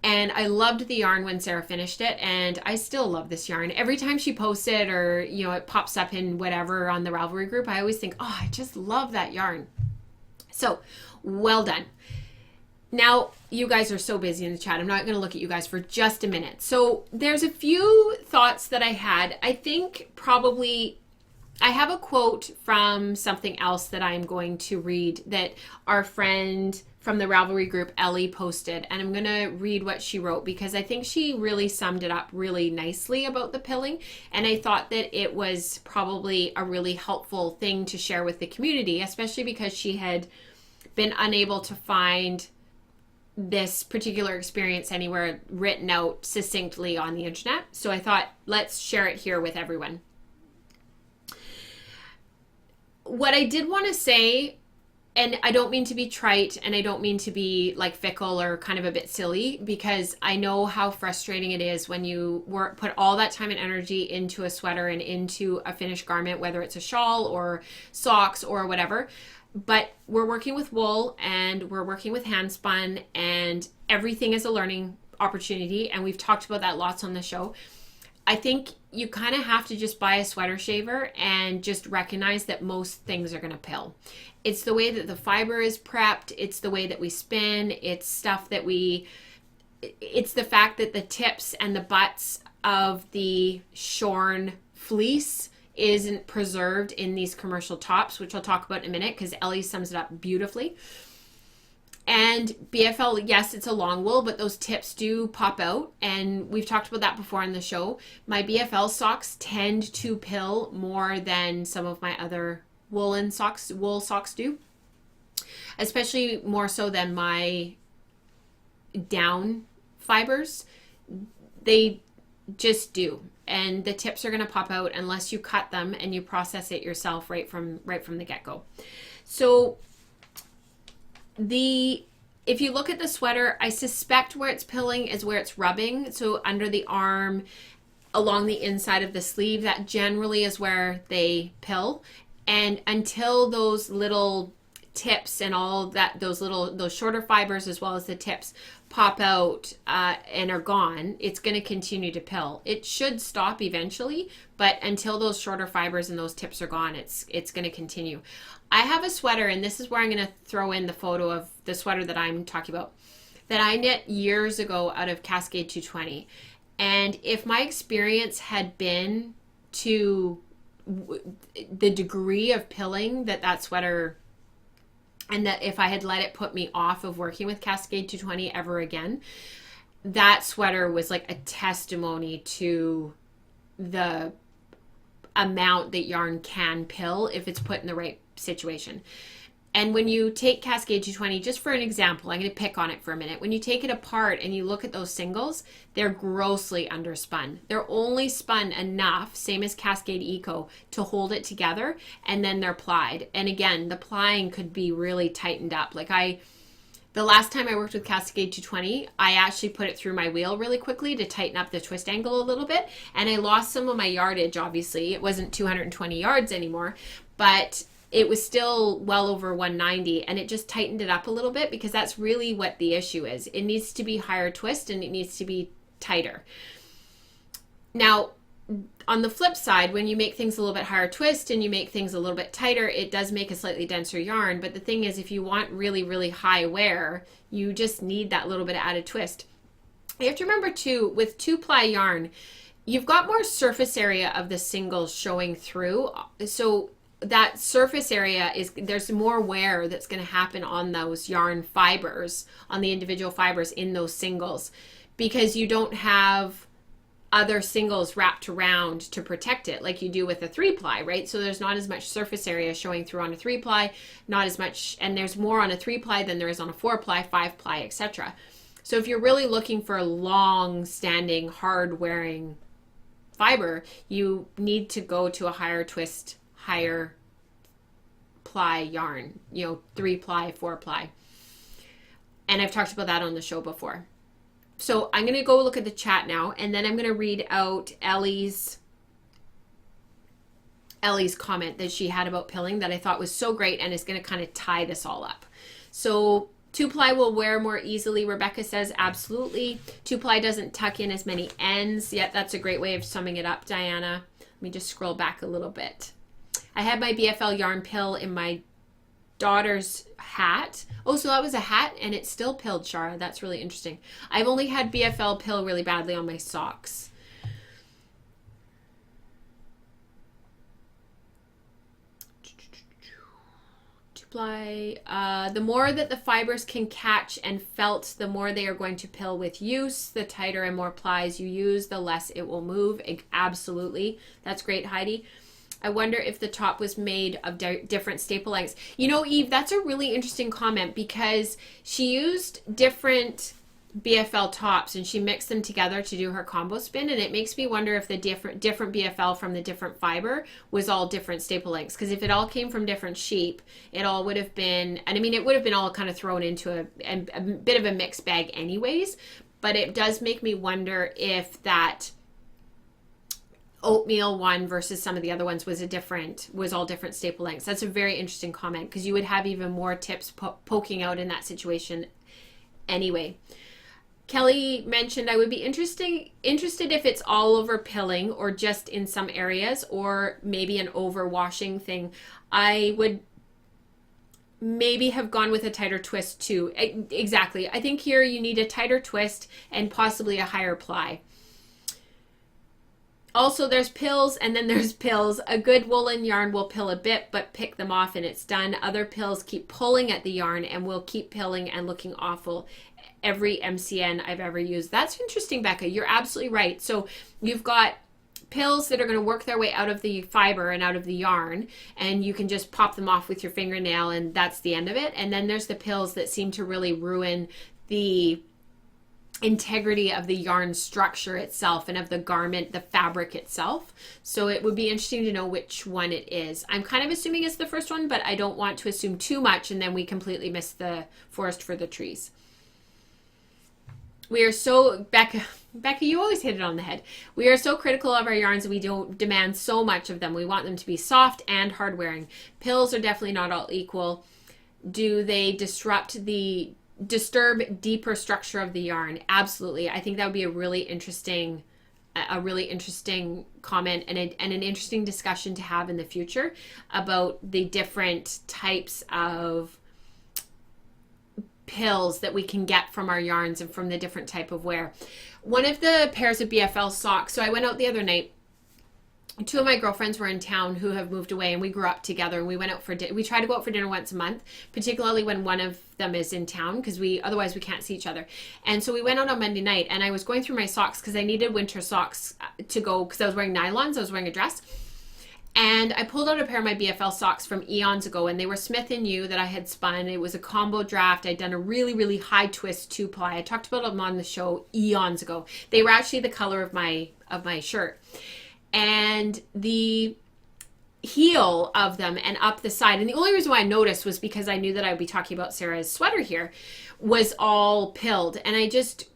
And I loved the yarn when Sarah finished it, and I still love this yarn. Every time she posts it or, you know, it pops up in whatever on the Ravelry group, I always think, oh, I just love that yarn. So, well done. Now, you guys are so busy in the chat. I'm not going to look at you guys for just a minute. So, there's a few thoughts that I had. I think probably I have a quote from something else that I'm going to read that our friend from the Ravelry group, Ellie, posted, and I'm going to read what she wrote because I think she really summed it up really nicely about the pilling, and I thought that it was probably a really helpful thing to share with the community, especially because she had been unable to find this particular experience anywhere written out succinctly on the internet. So I thought, let's share it here with everyone. What I did want to say, and I don't mean to be trite and I don't mean to be like fickle or kind of a bit silly, because I know how frustrating it is when you put all that time and energy into a sweater and into a finished garment, whether it's a shawl or socks or whatever. But we're working with wool and we're working with hand spun, and everything is a learning opportunity. And we've talked about that lots on the show. I think you kind of have to just buy a sweater shaver and just recognize that most things are going to pill. It's the way that the fiber is prepped. It's the way that we spin. It's stuff that it's the fact that the tips and the butts of the shorn fleece isn't preserved in these commercial tops, which I'll talk about in a minute because Ellie sums it up beautifully. And BFL, yes, it's a long wool, but those tips do pop out. And we've talked about that before on the show. My BFL socks tend to pill more than some of my other wool socks do. Especially more so than my down fibers. They just do. And the tips are going to pop out unless you cut them and you process it yourself right from the get-go. So if you look at the sweater, I suspect where it's pilling is where it's rubbing. So under the arm, along the inside of the sleeve, that generally is where they pill. And until those little tips and all that, those shorter fibers as well as the tips pop out and are gone, it's going to continue to pill. It should stop eventually, but until those shorter fibers and those tips are gone, it's going to continue. I have a sweater, and this is where I'm going to throw in the photo of the sweater that I'm talking about, that I knit years ago out of Cascade 220. And if my experience had been to the degree of pilling that sweater, and that if I had let it put me off of working with Cascade 220 ever again, that sweater was like a testimony to the amount that yarn can pill if it's put in the right situation. And when you take Cascade 220, just for an example, I'm going to pick on it for a minute. When you take it apart and you look at those singles, they're grossly underspun. They're only spun enough, same as Cascade Eco, to hold it together, and then they're plied. And again, the plying could be really tightened up. Like the last time I worked with Cascade 220, I actually put it through my wheel really quickly to tighten up the twist angle a little bit, and I lost some of my yardage, obviously. It wasn't 220 yards anymore, but it was still well over 190, and it just tightened it up a little bit because that's really what the issue is. It needs to be higher twist and it needs to be tighter. Now, on the flip side, when you make things a little bit higher twist and you make things a little bit tighter, it does make a slightly denser yarn. But the thing is, if you want really, really high wear, you just need that little bit of added twist. You have to remember too, with 2-ply yarn, you've got more surface area of the singles showing through. So that surface area there's more wear that's going to happen on those yarn fibers, on the individual fibers in those singles, because you don't have other singles wrapped around to protect it like you do with a 3-ply, right? So there's not as much surface area showing through on a 3-ply, not as much, and there's more on a 3-ply than there is on a 4-ply, 5-ply, etc. So if you're really looking for a long-standing, hard-wearing fiber, you need to go to a higher twist, higher ply yarn, 3-ply, 4-ply. And I've talked about that on the show before. So I'm going to go look at the chat now, and then I'm going to read out Ellie's comment that she had about pilling that I thought was so great and is going to kind of tie this all up. So 2-ply will wear more easily, Rebecca says. Absolutely. 2-ply doesn't tuck in as many ends. Yet that's a great way of summing it up, Diana. Let me just scroll back a little bit. I had my BFL yarn pill in my daughter's hat. Oh, so that was a hat and it still pilled, Shara. That's really interesting. I've only had BFL pill really badly on my socks. The more that the fibers can catch and felt, the more they are going to pill with use. The tighter and more plies you use, the less it will move. Absolutely. That's great, Heidi. I wonder if the top was made of different staple lengths. Eve, that's a really interesting comment because she used different BFL tops and she mixed them together to do her combo spin, and it makes me wonder if the different BFL from the different fiber was all different staple lengths, because if it all came from different sheep, it all would have been, and I mean it would have been all kind of thrown into a bit of a mixed bag anyways, but it does make me wonder if that oatmeal one versus some of the other ones was all different staple lengths. That's a very interesting comment because you would have even more tips poking out in that situation anyway. Kelly mentioned I would be interested if it's all over pilling or just in some areas, or maybe an overwashing thing. I would maybe have gone with a tighter twist too. Exactly. I think here you need a tighter twist and possibly a higher ply. Also, there's pills and then there's pills. A good woolen yarn will pill a bit, but pick them off and it's done. Other pills keep pulling at the yarn and will keep pilling and looking awful. Every MCN I've ever used. That's interesting, Becca. You're absolutely right. So you've got pills that are going to work their way out of the fiber and out of the yarn, and you can just pop them off with your fingernail and that's the end of it. And then there's the pills that seem to really ruin the integrity of the yarn structure itself and of the garment, the fabric itself. So it would be interesting to know which one it is. I'm kind of assuming it's the first one, but I don't want to assume too much and then we completely miss the forest for the trees. We are so, Becca, you always hit it on the head. We are so critical of our yarns and we don't demand so much of them. We want them to be soft and hard wearing. Pills are definitely not all equal. Do they disturb deeper structure of the yarn? Absolutely. I think that would be a really interesting comment and an interesting discussion to have in the future about the different types of pills that we can get from our yarns and from the different type of wear. One of the pairs of BFL socks, so I went out the other night, two of my girlfriends were in town who have moved away and we grew up together and we went out for we try to go out for dinner once a month, particularly when one of them is in town because otherwise we can't see each other. And so we went out on Monday night and I was going through my socks because I needed winter socks to go because I was wearing nylons, I was wearing a dress. And I pulled out a pair of my BFL socks from eons ago and they were Smith & New that I had spun. It was a combo draft. I'd done a really, really high twist 2-ply. I talked about them on the show eons ago. They were actually the color of my shirt. And the heel of them and up the side, and the only reason why I noticed was because I knew that I would be talking about Sarah's sweater here, was all pilled. And I just,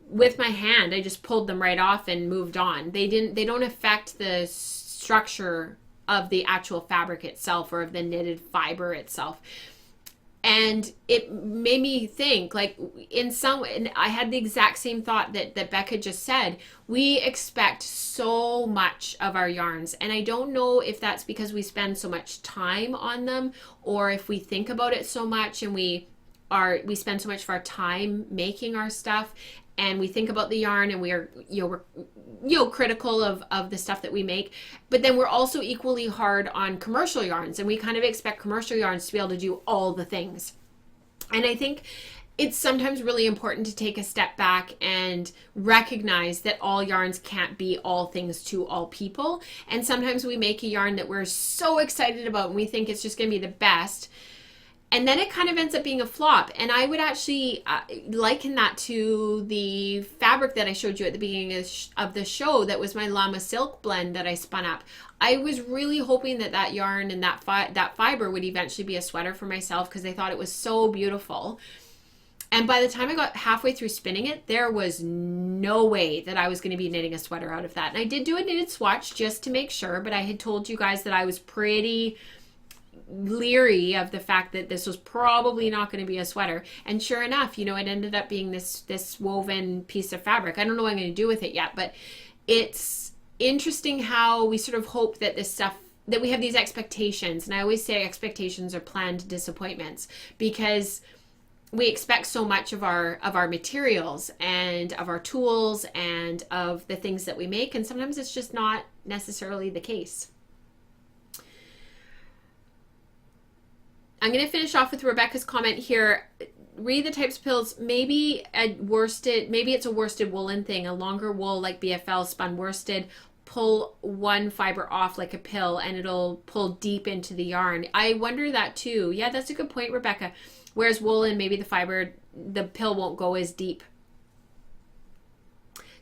with my hand, I just pulled them right off and moved on. They don't affect the structure of the actual fabric itself or of the knitted fiber itself. And it made me think, like, in some way, and I had the exact same thought that Becca just said. We expect so much of our yarns. And I don't know if that's because we spend so much time on them or if we think about it so much and we spend so much of our time making our stuff and we think about the yarn and we're critical of the stuff that we make, but then we're also equally hard on commercial yarns and we kind of expect commercial yarns to be able to do all the things. And I think it's sometimes really important to take a step back and recognize that all yarns can't be all things to all people. And sometimes we make a yarn that we're so excited about and we think it's just going to be the best. And then it kind of ends up being a flop. And I would actually liken that to the fabric that I showed you at the beginning of the show that was my Llama Silk blend that I spun up. I was really hoping that yarn and that fiber would eventually be a sweater for myself because I thought it was so beautiful. And by the time I got halfway through spinning it, there was no way that I was going to be knitting a sweater out of that. And I did do a knitted swatch just to make sure, but I had told you guys that I was pretty leery of the fact that this was probably not going to be a sweater. And sure enough, it ended up being this woven piece of fabric. I don't know what I'm going to do with it yet, but it's interesting how we sort of hope that this stuff, that we have these expectations. And I always say expectations are planned disappointments because we expect so much of our materials and of our tools and of the things that we make. And sometimes it's just not necessarily the case. I'm going to finish off with Rebecca's comment here. Read the types of pills. Maybe it's a worsted woolen thing, a longer wool like BFL spun worsted. Pull one fiber off like a pill and it'll pull deep into the yarn. I wonder that too. Yeah, that's a good point, Rebecca. Whereas woolen, maybe the pill won't go as deep.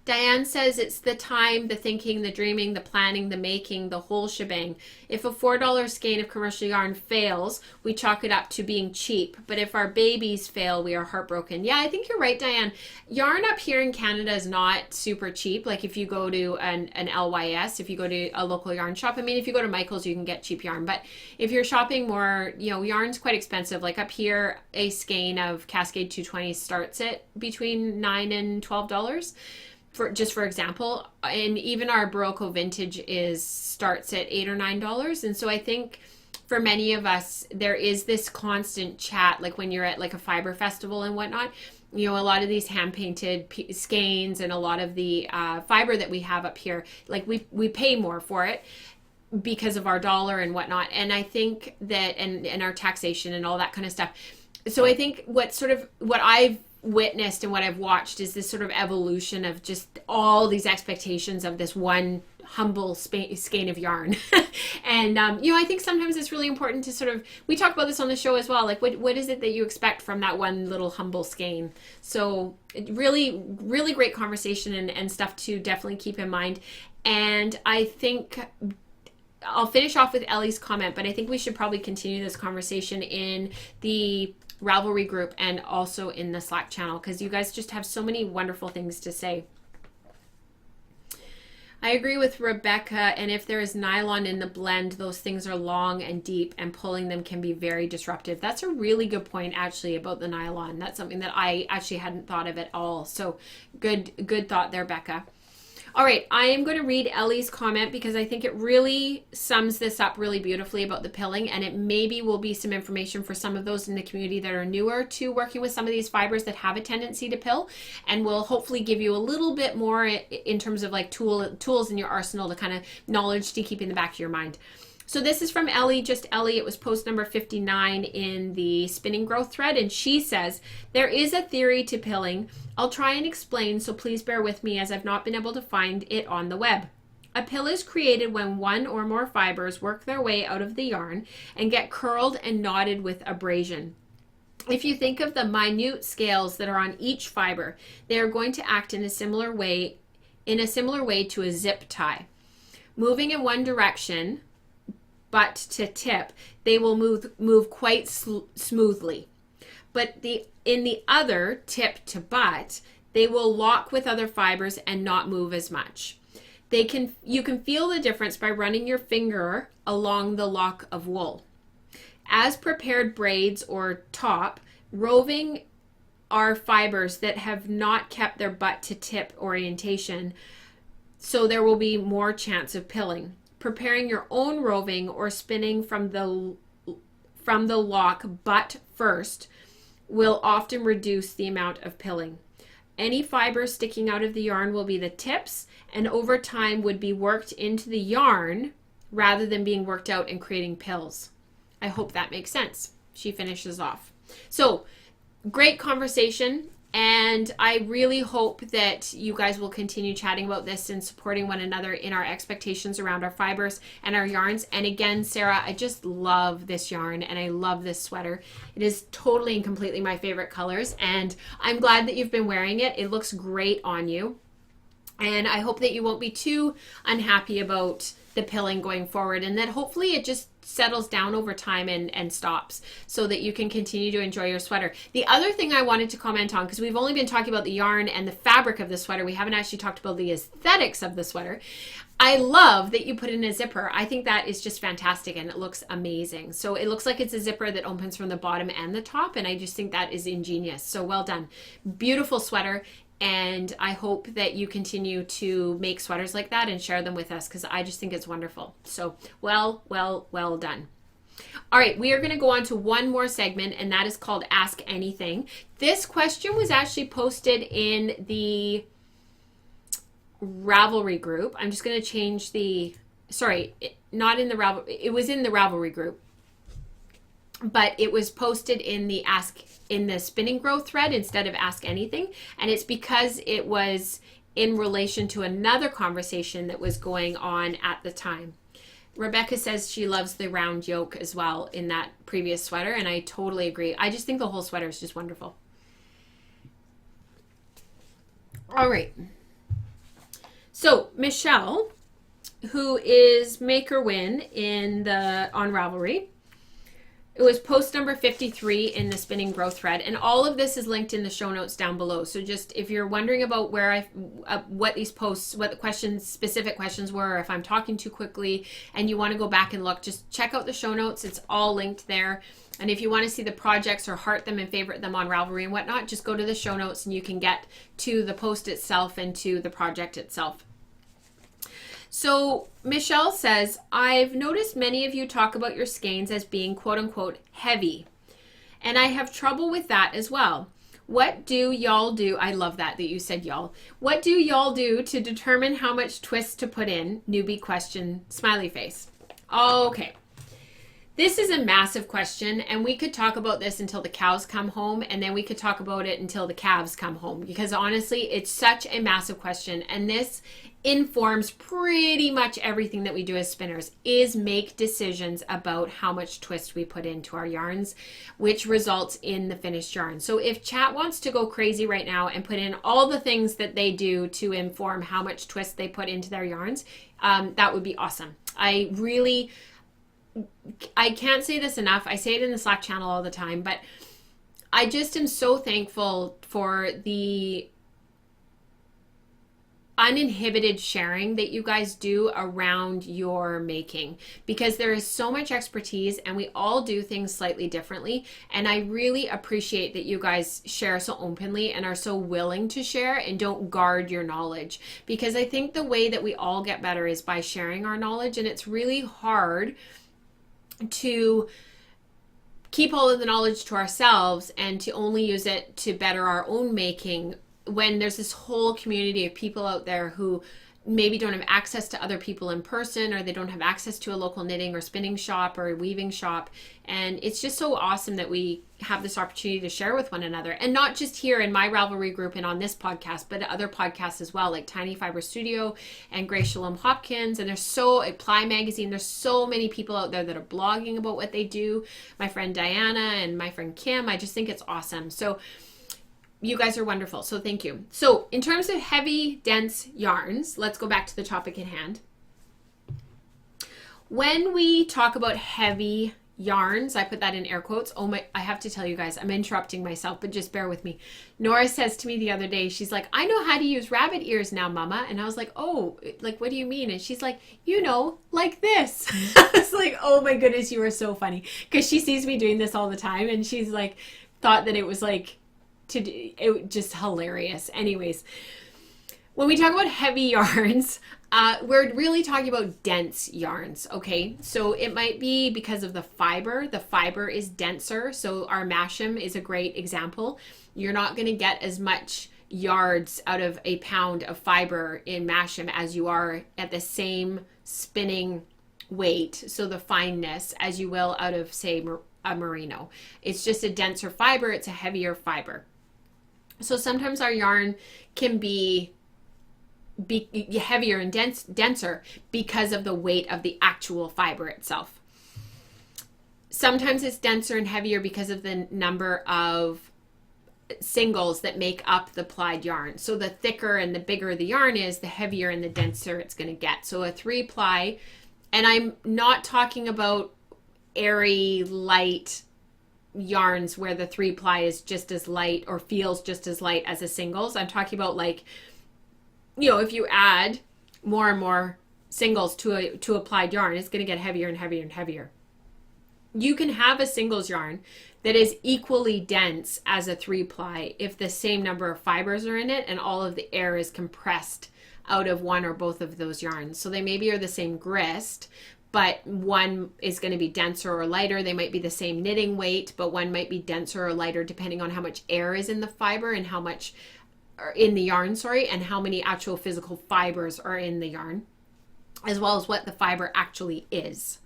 Diane says it's the time, the thinking, the dreaming, the planning, the making, the whole shebang. If a $4 skein of commercial yarn fails, we chalk it up to being cheap. But if our babies fail, we are heartbroken. Yeah, I think you're right, Diane. Yarn up here in Canada is not super cheap. Like if you go to an LYS, if you go to a local yarn shop, I mean, if you go to Michael's, you can get cheap yarn. But if you're shopping more, yarn's quite expensive. Like up here, a skein of Cascade 220 starts at between $9 and $12. For example, and even our Barocco vintage starts at $8 or $9. And so I think for many of us, there is this constant chat, like when you're at like a fiber festival and whatnot, you know, a lot of these hand painted skeins and a lot of the fiber that we have up here, like we pay more for it because of our dollar and whatnot. And I think that, and our taxation and all that kind of stuff. So I think what I've witnessed and what I've watched is this sort of evolution of just all these expectations of this one humble skein of yarn. And you know, I think sometimes it's really important to sort of, we talk about this on the show as well, like what is it that you expect from that one little humble skein. So really great conversation and stuff to definitely keep in mind. And I think I'll finish off with Ellie's comment, but I think we should probably continue this conversation in the Ravelry group and also in the Slack channel, because you guys just have so many wonderful things to say. I agree with Rebecca, and if there is nylon in the blend, those things are long and deep, and pulling them can be very disruptive. That's a really good point, actually, about the nylon. That's something that I actually hadn't thought of at all. So good thought there, Becca. All right, I am going to read Ellie's comment because I think it really sums this up really beautifully about the pilling, and it maybe will be some information for some of those in the community that are newer to working with some of these fibers that have a tendency to pill, and will hopefully give you a little bit more in terms of like tools in your arsenal to kind of knowledge to keep in the back of your mind. So this is from Ellie, just Ellie. It was post number 59 in the Spinning Growth thread, and she says, there is a theory to pilling. I'll try and explain, so please bear with me as I've not been able to find it on the web. A pill is created when one or more fibers work their way out of the yarn and get curled and knotted with abrasion. If you think of the minute scales that are on each fiber, they are going to act in a similar way to a zip tie. Moving in one direction, butt to tip, they will move quite smoothly. But in the other, tip to butt, they will lock with other fibers and not move as much. You can feel the difference by running your finger along the lock of wool. As prepared braids or top, roving are fibers that have not kept their butt to tip orientation, so there will be more chance of pilling. Preparing your own roving or spinning from the lock butt first will often reduce the amount of pilling. Any fibers sticking out of the yarn will be the tips, and over time would be worked into the yarn rather than being worked out and creating pills. I hope that makes sense. She finishes off. So great conversation. And I really hope that you guys will continue chatting about this and supporting one another in our expectations around our fibers and our yarns. And again, Sarah, I just love this yarn and I love this sweater. It is totally and completely my favorite colors. And I'm glad that you've been wearing it. It looks great on you. And I hope that you won't be too unhappy about the pilling going forward, and that hopefully it just settles down over time and stops so that you can continue to enjoy your sweater. The other thing I wanted to comment on, because we've only been talking about the yarn and the fabric of the sweater, we haven't actually talked about the aesthetics of the sweater. I love that you put in a zipper. I think that is just fantastic and it looks amazing. So it looks like it's a zipper that opens from the bottom and the top, and I just think that is ingenious. So well done. Beautiful sweater. And I hope that you continue to make sweaters like that and share them with us, because I just think it's wonderful. So well done. All right, we are going to go on to one more segment, and that is called Ask Anything. This question was actually posted in the Ravelry group. I'm just going to change the, sorry, not in the Ravelry, it was in the Ravelry group, but it was posted in the Spinning Growth thread instead of Ask Anything. And it's because it was in relation to another conversation that was going on at the time. Rebecca says she loves the round yoke as well in that previous sweater, and I totally agree. I just think the whole sweater is just wonderful. All right. So Michelle, who is Maker Win on Ravelry, it was post number 53 in the Spinning Growth thread, and all of this is linked in the show notes down below. So just if you're wondering about where what these posts, what the specific questions were, or if I'm talking too quickly and you want to go back and look, just check out the show notes. It's all linked there. And if you want to see the projects or heart them and favorite them on Ravelry and whatnot, just go to the show notes and you can get to the post itself and to the project itself. So Michelle says, I've noticed many of you talk about your skeins as being quote unquote heavy, and I have trouble with that as well. What do y'all do? I love that you said y'all. What do y'all do to determine how much twist to put in? Newbie question, smiley face. Okay. This is a massive question, and we could talk about this until the cows come home, and then we could talk about it until the calves come home, because honestly, it's such a massive question, and this informs pretty much everything that we do as spinners, is make decisions about how much twist we put into our yarns, which results in the finished yarn. So if chat wants to go crazy right now and put in all the things that they do to inform how much twist they put into their yarns, that would be awesome. I can't say this enough. I say it in the Slack channel all the time, but I just am so thankful for the uninhibited sharing that you guys do around your making, because there is so much expertise and we all do things slightly differently. And I really appreciate that you guys share so openly and are so willing to share and don't guard your knowledge, because I think the way that we all get better is by sharing our knowledge, and it's really hard to keep all of the knowledge to ourselves and to only use it to better our own making when there's this whole community of people out there who maybe don't have access to other people in person, or they don't have access to a local knitting or spinning shop or weaving shop. And it's just so awesome that we have this opportunity to share with one another, and not just here in my Ravelry group and on this podcast, but other podcasts as well, like Tiny Fiber Studio and Grace Shalom Hopkins. And there's Ply Magazine, there's so many people out there that are blogging about what they do. My friend Diana and my friend Kim, I just think it's awesome. So you guys are wonderful. So thank you. So in terms of heavy, dense yarns, let's go back to the topic at hand. When we talk about heavy yarns, I put that in air quotes. Oh my, I have to tell you guys, I'm interrupting myself, but just bear with me. Nora says to me the other day, she's like, I know how to use rabbit ears now, Mama. And I was like, oh, like, what do you mean? And she's like, you know, like this. I was like, oh my goodness, you are so funny. Because she sees me doing this all the time. And she's like, thought that it was like, it just hilarious. Anyways, when we talk about heavy yarns, we're really talking about dense yarns, okay? So it might be because of the fiber. The fiber is denser. So our Masham is a great example. You're not going to get as much yards out of a pound of fiber in Masham as you are at the same spinning weight, so the fineness, as you will out of, say, a merino. It's just a denser fiber. It's a heavier fiber. So sometimes our yarn can be heavier and denser because of the weight of the actual fiber itself. Sometimes it's denser and heavier because of the number of singles that make up the plied yarn. So the thicker and the bigger the yarn is, the heavier and the denser it's going to get. So a 3-ply, and I'm not talking about airy, light yarns where the 3-ply is just as light or feels just as light as a singles. I'm talking about, like, you know, if you add more and more singles to a plied yarn, it's going to get heavier and heavier and heavier. You can have a singles yarn that is equally dense as a 3-ply if the same number of fibers are in it and all of the air is compressed out of one or both of those yarns. So they maybe are the same grist, but one is going to be denser or lighter. They might be the same knitting weight, but one might be denser or lighter depending on how much air is in the fiber and how much in the yarn, and how many actual physical fibers are in the yarn, as well as what the fiber actually is.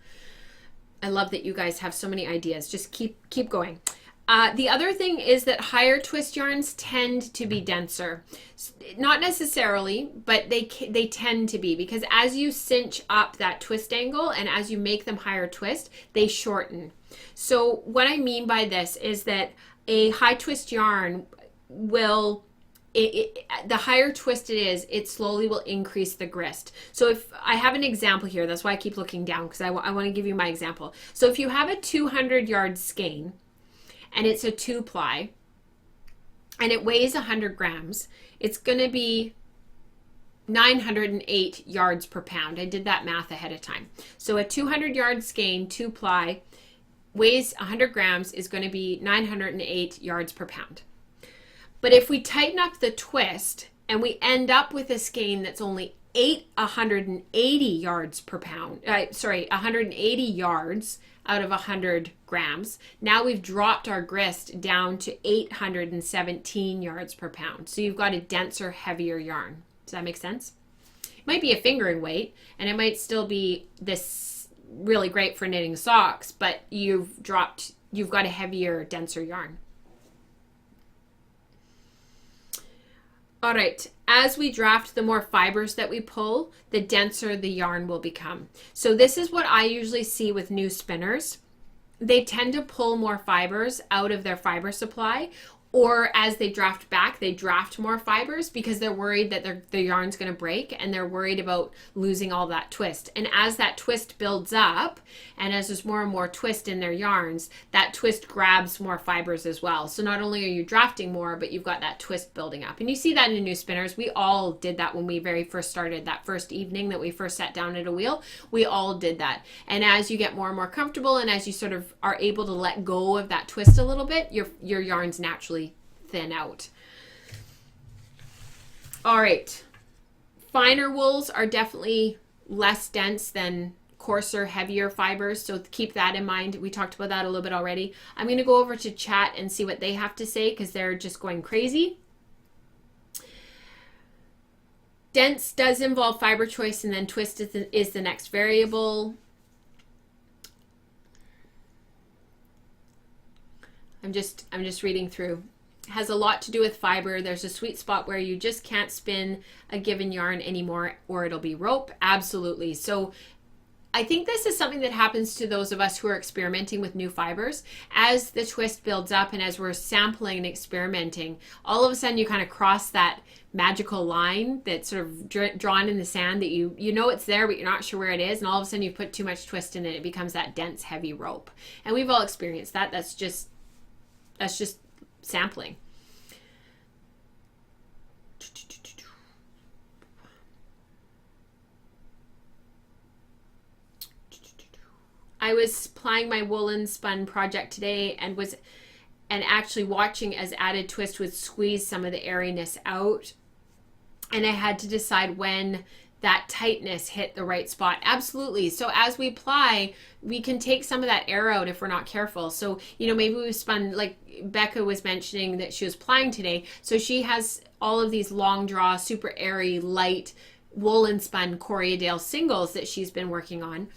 I love that you guys have so many ideas. Just keep going. The other thing is that higher twist yarns tend to be denser. Not necessarily, but they tend to be, because as you cinch up that twist angle and as you make them higher twist, they shorten. So what I mean by this is that a high twist yarn will, the higher twist it is, it slowly will increase the grist. So if I have an example here, that's why I keep looking down, because I want to give you my example. So if you have a 200 yard skein, and it's a 2-ply, and it weighs 100 grams, it's going to be 908 yards per pound. I did that math ahead of time. So a 200 yard skein, 2-ply, weighs 100 grams, is going to be 908 yards per pound. But if we tighten up the twist and we end up with a skein that's only 180 yards per pound, 180 yards, out of 100 grams. Now we've dropped our grist down to 817 yards per pound. So you've got a denser, heavier yarn. Does that make sense? It might be a fingering weight, and it might still be this really great for knitting socks, but you've got a heavier, denser yarn. All right, as we draft, the more fibers that we pull, the denser the yarn will become. So this is what I usually see with new spinners. They tend to pull more fibers out of their fiber supply, or as they draft back, they draft more fibers because they're worried that their yarn's going to break, and they're worried about losing all that twist. And as that twist builds up, and as there's more and more twist in their yarns, that twist grabs more fibers as well. So not only are you drafting more, but you've got that twist building up. And you see that in new spinners. We all did that when we very first started, that first evening that we first sat down at a wheel. We all did that. And as you get more and more comfortable, and as you sort of are able to let go of that twist a little bit, your yarns naturally thin out. All right. Finer wools are definitely less dense than coarser, heavier fibers, so keep that in mind. We talked about that a little bit already. I'm going to go over to chat and see what they have to say because they're just going crazy. Dense does involve fiber choice, and then twist is the next variable. I'm just reading through. Has a lot to do with fiber. There's a sweet spot where you just can't spin a given yarn anymore or it'll be rope. Absolutely. So I think this is something that happens to those of us who are experimenting with new fibers. As the twist builds up and as we're sampling and experimenting, all of a sudden you kind of cross that magical line that's sort of drawn in the sand that you know it's there, but you're not sure where it is. And all of a sudden you put too much twist in it. It becomes that dense, heavy rope. And we've all experienced that. That's just sampling. I was plying my woolen spun project today and actually watching as added twist would squeeze some of the airiness out. And I had to decide when that tightness hit the right spot. Absolutely. So as we ply, we can take some of that air out if we're not careful. So, maybe we've spun, like Becca was mentioning that she was plying today. So she has all of these long draw, super airy, light, woolen spun Corriedale singles that she's been working on.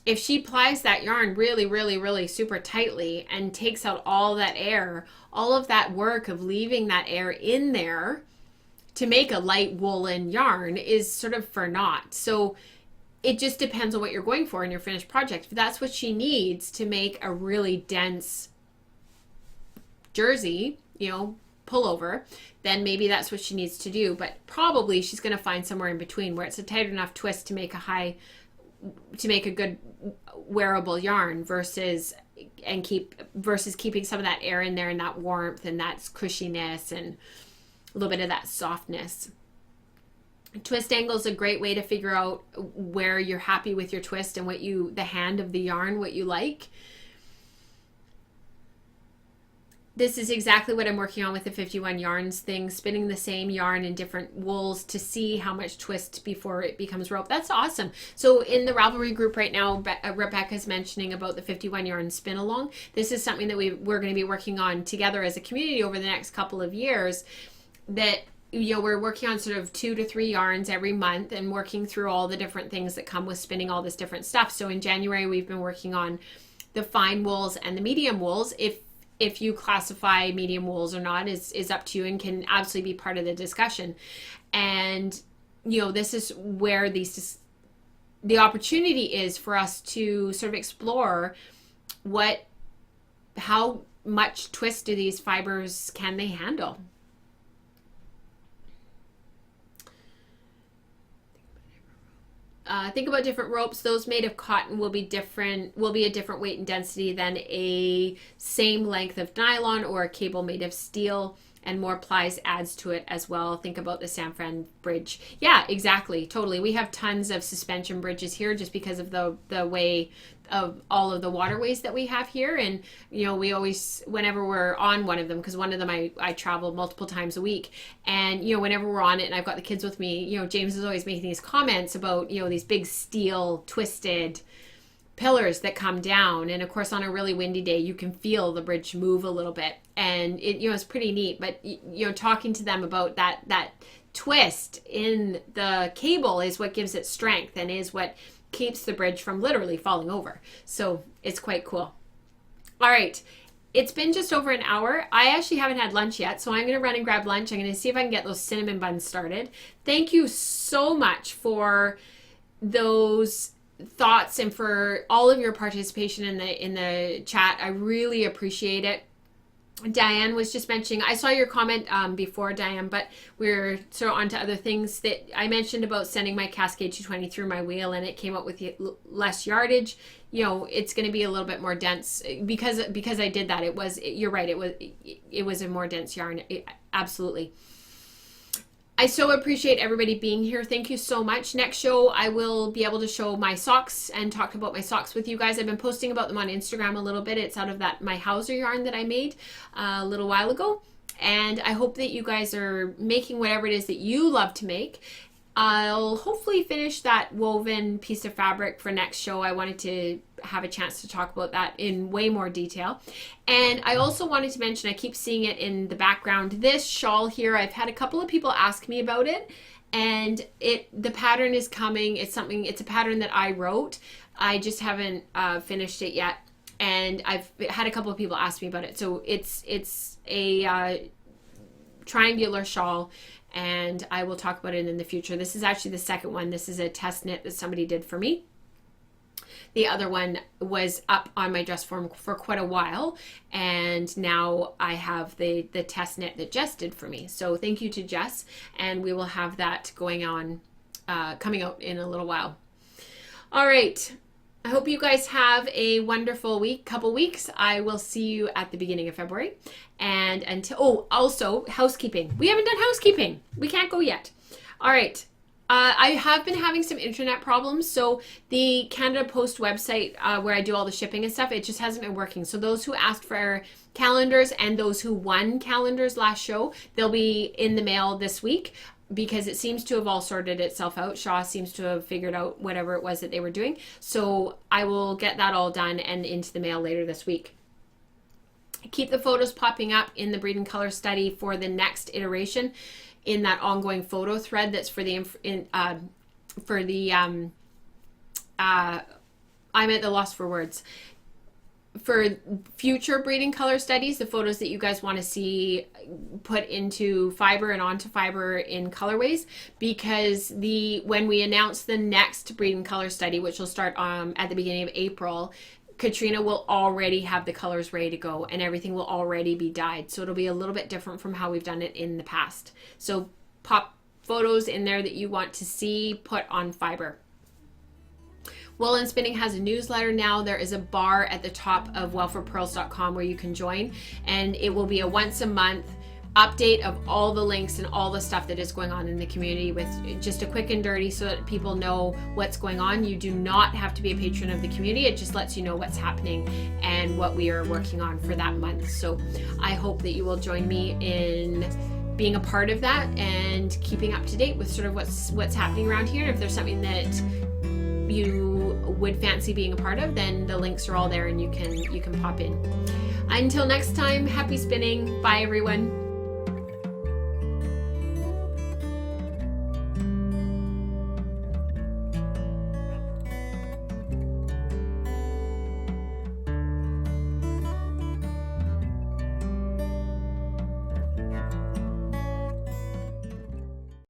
If she plies that yarn really, really, really super tightly and takes out all that air, all of that work of leaving that air in there to make a light woolen yarn is sort of for naught. So it just depends on what you're going for in your finished project. If that's what she needs to make a really dense jersey, pullover, then maybe that's what she needs to do. But probably she's going to find somewhere in between where it's a tight enough twist to make a good wearable yarn versus keeping some of that air in there and that warmth and that cushiness and a little bit of that softness. Twist angle is a great way to figure out where you're happy with your twist and the hand of the yarn, what you like. This is exactly what I'm working on with the 51 yarns thing, spinning the same yarn in different wools to see how much twist before it becomes rope. That's awesome. So in the Ravelry group right now, Rebecca's mentioning about the 51 yarn spin along. This is something that we're going to be working on together as a community over the next couple of years, that we're working on sort of 2 to 3 yarns every month and working through all the different things that come with spinning all this different stuff. So in January, we've been working on the fine wools and the medium wools. If you classify medium wools or not is up to you and can absolutely be part of the discussion. And, this is where the opportunity is for us to sort of explore how much twist do these fibers can they handle? Think about different ropes. Those made of cotton will be a different weight and density than a same length of nylon or a cable made of steel, and more plies adds to it as well. Think about the San Fran bridge. Yeah, exactly. Totally. We have tons of suspension bridges here just because of the way of all of the waterways that we have here. And, we always, whenever we're on one of them, because one of them I travel multiple times a week. And, whenever we're on it and I've got the kids with me, James is always making these comments about, these big steel twisted pillars that come down. And of course, on a really windy day, you can feel the bridge move a little bit, and it's pretty neat. But talking to them about that twist in the cable is what gives it strength and is what keeps the bridge from literally falling over. So it's quite cool. All right. It's been just over an hour. I actually haven't had lunch yet, so I'm going to run and grab lunch. I'm going to see if I can get those cinnamon buns started. Thank you so much for those thoughts and for all of your participation in the chat. I really appreciate it. Diane was just mentioning, I saw your comment before, Diane, but we're sort of on to other things that I mentioned about sending my Cascade 220 through my wheel, and it came up with less yardage. It's going to be a little bit more dense because I did that. You're right. It was a more dense yarn. Absolutely. I so appreciate everybody being here. Thank you so much. Next show, I will be able to show my socks and talk about my socks with you guys. I've been posting about them on Instagram a little bit. It's out of my Hauser yarn that I made a little while ago. And I hope that you guys are making whatever it is that you love to make. I'll hopefully finish that woven piece of fabric for next show. I wanted to have a chance to talk about that in way more detail. And I also wanted to mention, I keep seeing it in the background, this shawl here. I've had a couple of people ask me about it, and the pattern is coming. It's a pattern that I wrote. I just haven't finished it yet. And I've had a couple of people ask me about it. So it's a triangular shawl, and I will talk about it in the future. This is actually the second one. This is a test knit that somebody did for me. The other one was up on my dress form for quite a while, and now I have the test knit that Jess did for me. So thank you to Jess, and we will have that going on, coming out in a little while. All right. I hope you guys have a wonderful couple weeks. I will see you at the beginning of February. And also housekeeping. We haven't done housekeeping. We can't go yet. All right. I have been having some internet problems. So the Canada Post website where I do all the shipping and stuff, it just hasn't been working. So those who asked for calendars and those who won calendars last show, they'll be in the mail this week, because it seems to have all sorted itself out. Shaw seems to have figured out whatever it was that they were doing. So I will get that all done and into the mail later this week. Keep the photos popping up in the Breed and Color study for the next iteration in that ongoing photo thread that's for I'm at the loss for words. For future Breed and Color studies, the photos that you guys want to see put into fiber and onto fiber in colorways, because when we announce the next Breed and Color study, which will start at the beginning of April, Katrina will already have the colors ready to go and everything will already be dyed. So it'll be a little bit different from how we've done it in the past. So pop photos in there that you want to see put on fiber. Wool and Spinning has a newsletter now. There is a bar at the top of wellforpearls.com where you can join, and it will be a once a month update of all the links and all the stuff that is going on in the community, with just a quick and dirty so that people know what's going on. You do not have to be a patron of the community. It just lets you know what's happening and what we are working on for that month. So I hope that you will join me in being a part of that and keeping up to date with sort of what's happening around here. And if there's something that you would fancy being a part of, then the links are all there and you can pop in. Until next time, happy spinning. Bye everyone.